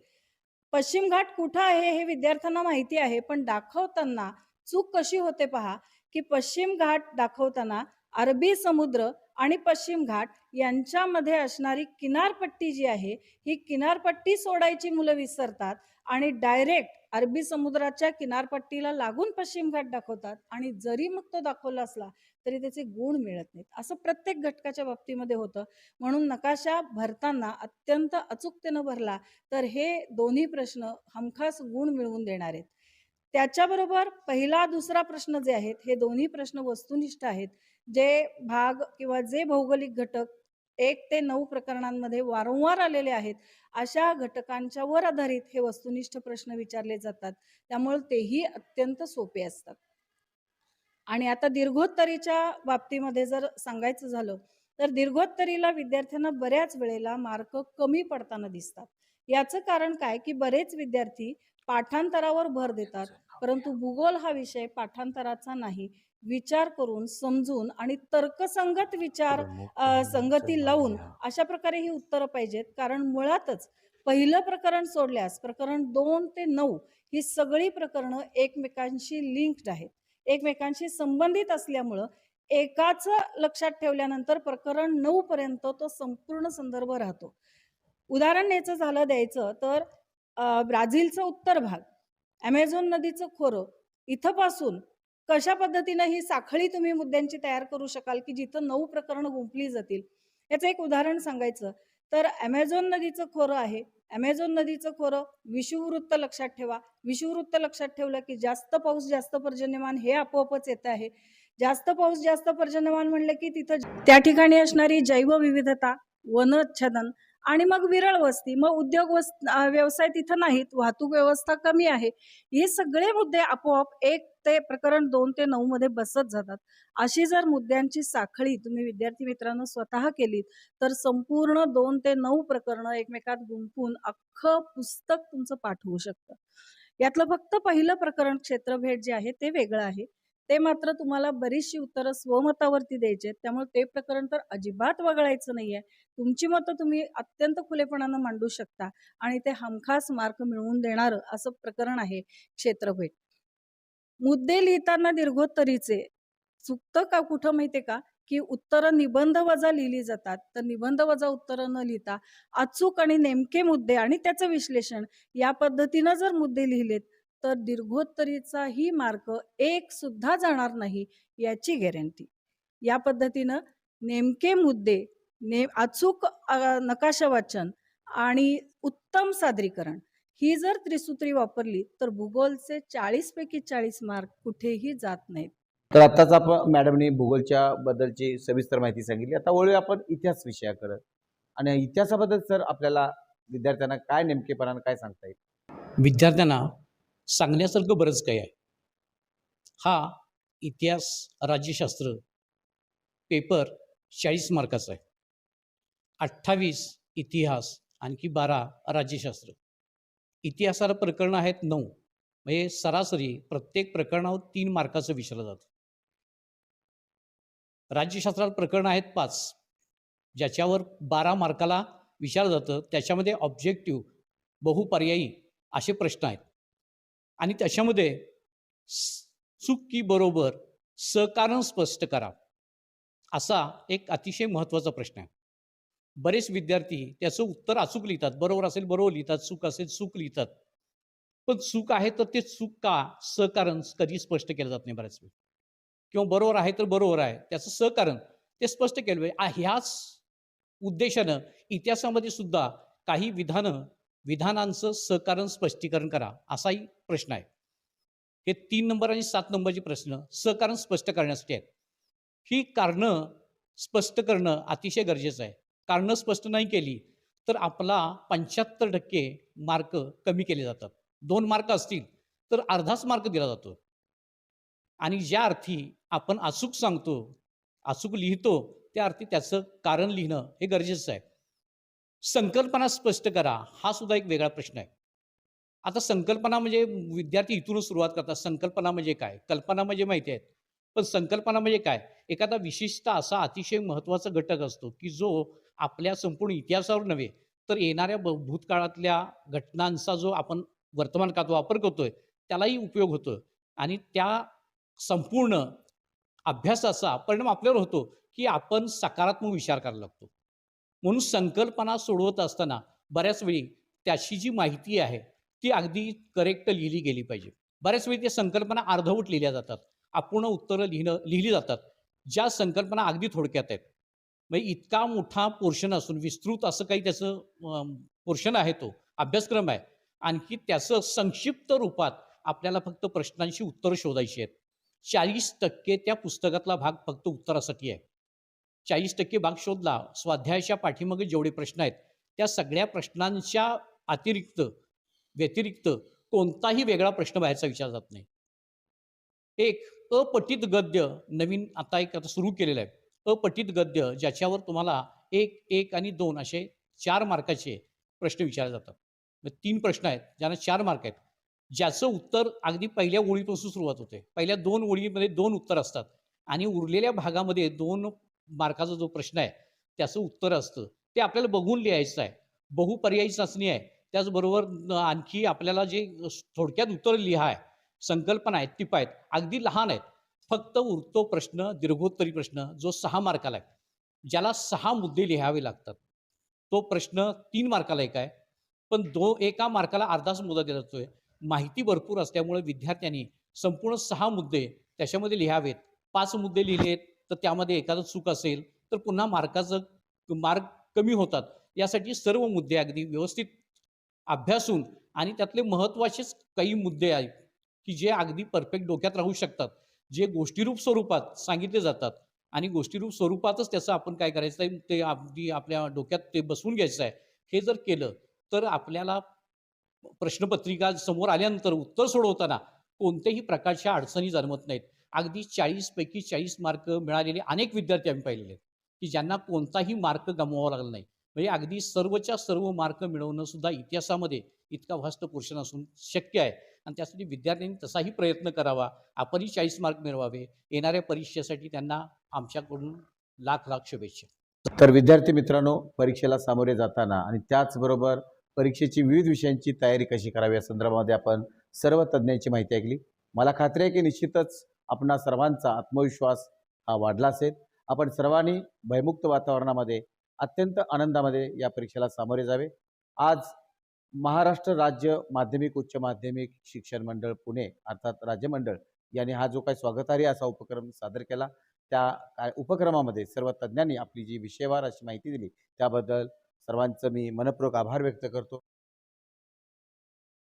पश्चिम घाट कुठं आहे हे विद्यार्थ्यांना माहिती आहे, पण दाखवताना चूक कशी होते पहा की पश्चिम घाट दाखवताना अरबी समुद्र आणि पश्चिम घाट यांच्यामध्ये असणारी किनारपट्टी जी आहे ही किनारपट्टी सोडायची मुलं विसरतात आणि डायरेक्ट अरबी समुद्राच्या किनारपट्टीला लागून पश्चिम घाट दाखवतात आणि जरी मग तो दाखवला असला तरी त्याचे गुण मिळत नाहीत. असं प्रत्येक घटकाच्या बाबतीमध्ये होतं. म्हणून नकाशा भरताना अत्यंत अचूकतेनं भरला तर हे दोन्ही प्रश्न हमखास गुण मिळवून देणार आहेत. त्याच्याबरोबर पहिला दुसरा प्रश्न जे आहेत हे दोन्ही प्रश्न वस्तुनिष्ठ आहेत. जे भाग किंवा जे भौगोलिक घटक 1 ते 9 प्रकरणांमध्ये वारंवार आलेले आहेत अशा घटकांच्या वर आधारित हे वस्तुनिष्ठ प्रश्न विचारले जातात. त्यामुळे तेही अत्यंत सोपे असतात. आणि आता दीर्घोत्तरीच्या बाबतीमध्ये जर सांगायचं झालं तर दीर्घोत्तरीला विद्यार्थ्यांना बऱ्याच वेळेला मार्क कमी पडताना दिसतात. याचं कारण काय की बरेच विद्यार्थी पाठांतरावर भर देतात, परंतु भूगोल हा विषय पाठांतराचा नाही. विचार करून समजून आणि तर्कसंगत विचार संगती लावून अशा प्रकारे ही उत्तरं पाहिजेत. कारण मुळातच पहिलं प्रकरण सोडल्यास प्रकरण 2 ते 9 ही सगळी प्रकरणं एकमेकांशी लिंक्ड आहेत, एकमेकांशी संबंधित असल्यामुळं एकाचं लक्षात ठेवल्यानंतर प्रकरण 9 पर्यंत तो संपूर्ण संदर्भ राहतो. उदाहरण द्यायचं तर ब्राझीलचं उत्तर भाग, ॲमेझॉन नदीचं खोरं इथंपासून कशा पद्धतीनं ही साखळी तुम्ही मुद्द्यांची तयार करू शकाल की जिथं 9 प्रकरणं गुंफली जातील. याचं एक उदाहरण सांगायचं तर ॲमेझॉन नदीचं खोरं आहे. ॲमेझॉन नदीचं खोरं विषुववृत्त लक्षात ठेवा. विषुववृत्त लक्षात ठेवलं की जास्त पाऊस जास्त पर्जन्यमान हे आपोआपच येत आहे. जास्त पाऊस जास्त पर्जन्यमान म्हणलं की तिथं त्या ठिकाणी असणारी जैवविविधता, वनच्छेदन आणि मग विरळ वस्ती, मग व्यवसाय तिथं नाहीत, वाहतूक व्यवस्था कमी आहे. हे सगळे मुद्दे आपोआप 1 ते प्रकरण 2 ते 9 मध्ये बसत जातात. अशी जर मुद्द्यांची साखळी तुम्ही विद्यार्थी मित्रांनो स्वतः केलीत, तर संपूर्ण 2 ते 9 प्रकरणं एकमेकात गुंफून अख्खं पुस्तक तुमचं पाठ होऊ शकतं. यातलं फक्त पहिलं प्रकरण क्षेत्रभेद जे आहे ते वेगळं आहे. ते मात्र तुम्हाला बरीचशी उत्तरं स्वमतावरती द्यायची आहेत. त्यामुळे ते प्रकरण तर अजिबात वगळायचं नाहीये. तुमची मतं तुम्ही अत्यंत खुलेपणानं मांडू शकता आणि ते हमखास मार्क मिळवून देणारं असं प्रकरण आहे क्षेत्रभेद. मुद्दे लिहिताना दीर्घोत्तरीचे चुकतं का कुठं माहितीये का, की उत्तरं निबंध वजा लिहिली जातात. तर निबंध वजा उत्तरं न लिहिता अचूक आणि नेमके मुद्दे आणि त्याचं विश्लेषण या पद्धतीनं जर मुद्दे लिहिलेत, तर दीर्घोत्तरीचाही मार्क 1 सुद्धा जाणार नाही याची गॅरंटी. या पद्धतीनं नेमके मुद्दे, अचूक नकाशा वाचन आणि उत्तम सादरीकरण ही जर त्रिसूत्री वापरली, तर भूगोलचे 40 पैकी 40 मार्क कुठेही जात नाहीत. तर आत्ताच आपण मॅडमनी भूगोलच्या बद्दलची सविस्तर माहिती सांगितली. आता वळूया आपण इतिहास विषयाकडे. आणि इतिहासाबद्दल सर आपल्याला विद्यार्थ्यांना काय नेमकेपणानं काय सांगता येईल? विद्यार्थ्यांना सांगण्यासारखं बरंच काही आहे. हा इतिहास राज्यशास्त्र पेपर 40 मार्काचा आहे. 28 इतिहास आणखी 12 राज्यशास्त्र. इतिहासाला प्रकरणं आहेत 9, म्हणजे सरासरी प्रत्येक प्रकरणावर 3 मार्काचं विचारलं जातं. राज्यशास्त्रात प्रकरणं आहेत 5, ज्याच्यावर 12 मार्काला विचारलं जातं. त्याच्यामध्ये ऑब्जेक्टिव्ह बहुपर्यायी असे प्रश्न आहेत आणि त्याच्यामध्ये चूक की बरोबर सकारण स्पष्ट करा असा एक अतिशय महत्त्वाचा प्रश्न आहे. बरेच विद्यार्थी त्याचं उत्तर अचूक लिहितात, बरोबर असेल बरोबर लिहितात, चूक असेल चूक लिहितात. पण चूक आहे तर ते चूक का सकारण कधी स्पष्ट केलं जात नाही बऱ्याच वेळ, किंवा बरोबर आहे तर बरोबर आहे त्याचं सकारण ते स्पष्ट केलं पाहिजे. ह्याच उद्देशानं इतिहासामध्ये सुद्धा काही विधानांचं सकारण स्पष्टीकरण करा असाही प्रश्न आहे. हे 3 नंबर आणि 7 नंबरचे प्रश्न सकारण स्पष्ट करण्यासाठी आहेत. ही कारणं स्पष्ट करणं अतिशय गरजेचं आहे. कारणं स्पष्ट नाही केली तर आपला 75% मार्क कमी केले जातात. 2 मार्क असतील तर अर्धाच मार्क दिला जातो. आणि ज्या अर्थी आपण अचूक सांगतो, अचूक लिहितो, त्या अर्थी त्याचं कारण लिहिणं हे गरजेचं आहे. संकल्पना स्पष्ट करा हा सुद्धा एक वेगळा प्रश्न आहे. आता संकल्पना म्हणजे विद्यार्थी इथूनच सुरुवात करतात. संकल्पना म्हणजे काय, कल्पना म्हणजे माहिती आहेत, पण संकल्पना म्हणजे काय. एखादा विशिष्ट असा अतिशय महत्त्वाचा घटक असतो की जो आपल्या संपूर्ण इतिहासावर नव्हे तर येणाऱ्या भूतकाळातल्या घटनांचा जो आपण वर्तमानकाळात वापर करतोय त्यालाही उपयोग होतो आणि त्या संपूर्ण अभ्यासाचा परिणाम आपल्यावर होतो की आपण सकारात्मक विचार करायला लागतो. म्हणून संकल्पना सोडवत असताना बऱ्याच वेळी त्याची जी माहिती आहे ती अगदी करेक्ट लिहिली गेली पाहिजे. बऱ्याच वेळी त्या संकल्पना अर्धवट लिहिल्या जातात, अपूर्ण उत्तरं लिहिली जातात, ज्या संकल्पना अगदी थोडक्यात आहेत. म्हणजे इतका मोठा पोर्शन असून विस्तृत असं काही त्याचं पोर्शन आहे, तो अभ्यासक्रम आहे, आणखी त्याचं संक्षिप्त रूपात आपल्याला फक्त प्रश्नांची उत्तरं शोधायची आहेत. 40% त्या पुस्तकातला भाग फक्त उत्तरासाठी आहे. 40% भाग शोधला. स्वाध्यायाच्या पाठीमागे जेवढे प्रश्न आहेत त्या सगळ्या प्रश्नांच्या व्यतिरिक्त कोणताही वेगळा प्रश्न बाहेरचा विचारला जात नाही. एक अपठित गद्य नवीन आता सुरू केलेलं आहे. अपठित गद्य ज्याच्यावर तुम्हाला 1, 1 आणि 2 असे 4 मार्काचे प्रश्न विचारले जातात. 3 प्रश्न आहेत ज्यांना 4 मार्क आहेत, ज्याचं उत्तर अगदी पहिल्या ओळीपासून सुरुवात होते. पहिल्या 2 ओळीमध्ये 2 उत्तर असतात आणि उरलेल्या भागामध्ये 2 मार्काचा जो प्रश्न आहे त्याचं उत्तर असतं. ते आपल्याला बघून लिहायचं आहे. बहुपर्यायी चाचणी आहे. त्याचबरोबर आणखी आपल्याला जे थोडक्यात उत्तर लिहा आहे, संकल्पना आहेत, टिपा आहेत, अगदी लहान आहेत. फक्त उरतो प्रश्न दीर्घोत्तरी प्रश्न जो 6 मार्काला आहे, ज्याला 6 मुद्दे लिहावे लागतात. तो प्रश्न 3 मार्काला एक आहे, पण 1 मार्काला अर्धाच मुद्दा दिला जातोय. माहिती भरपूर असल्यामुळे विद्यार्थ्यांनी संपूर्ण 6 मुद्दे त्याच्यामध्ये लिहावेत. 5 मुद्दे लिहिलेत तर त्यामध्ये एखादं चूक असेल तर पुन्हा मार्क कमी होतात. यासाठी सर्व मुद्दे अगदी व्यवस्थित अभ्यासून आणि त्यातले महत्त्वाचेच काही मुद्दे आहेत की जे अगदी परफेक्ट डोक्यात राहू शकतात, जे गोष्टीरूप स्वरूपात सांगितले जातात आणि गोष्टीरूप स्वरूपातच त्याचं आपण काय करायचं आहे ते अगदी आपल्या डोक्यात ते बसवून घ्यायचं आहे. हे जर केलं तर आपल्याला प्रश्नपत्रिका समोर आल्यानंतर उत्तर सोडवताना कोणत्याही प्रकारच्या अडचणी जाणवत नाहीत. अगदी 40 पैकी 40 मार्क मिळालेले अनेक विद्यार्थी आम्ही पाहिलेले आहेत, की ज्यांना कोणताही मार्क गमवावा लागला नाही. म्हणजे अगदी सर्वच्या सर्व मार्क मिळवणं सुद्धा इतिहासामध्ये इतका वास्ट पोर्शन असून शक्य आहे. आणि त्यासाठी विद्यार्थ्यांनी तसाही प्रयत्न करावा. आपणही 40 मार्क मिळवावे. येणाऱ्या परीक्षेसाठी त्यांना आमच्याकडून लाख लाख शुभेच्छा. तर विद्यार्थी मित्रांनो, परीक्षेला सामोरे जाताना आणि त्याचबरोबर परीक्षेची विविध विषयांची तयारी कशी करावी या संदर्भामध्ये आपण सर्व तज्ज्ञांची माहिती ऐकली. मला खात्री आहे की निश्चितच आपणा सर्वांचा आत्मविश्वास हा वाढला असेल. आपण सर्वांनी भयमुक्त वातावरणामध्ये अत्यंत आनंदामध्ये या परीक्षेला सामोरे जावे. आज महाराष्ट्र राज्य माध्यमिक उच्च माध्यमिक शिक्षण मंडळ पुणे अर्थात राज्य मंडळ यांनी हा जो काही स्वागतार्ह असा उपक्रम सादर केला, त्या उपक्रमामध्ये सर्व तज्ज्ञांनी आपली जी विषयवार अशी माहिती दिली त्याबद्दल सर्वांचं मी मनपूर्वक आभार व्यक्त करतो.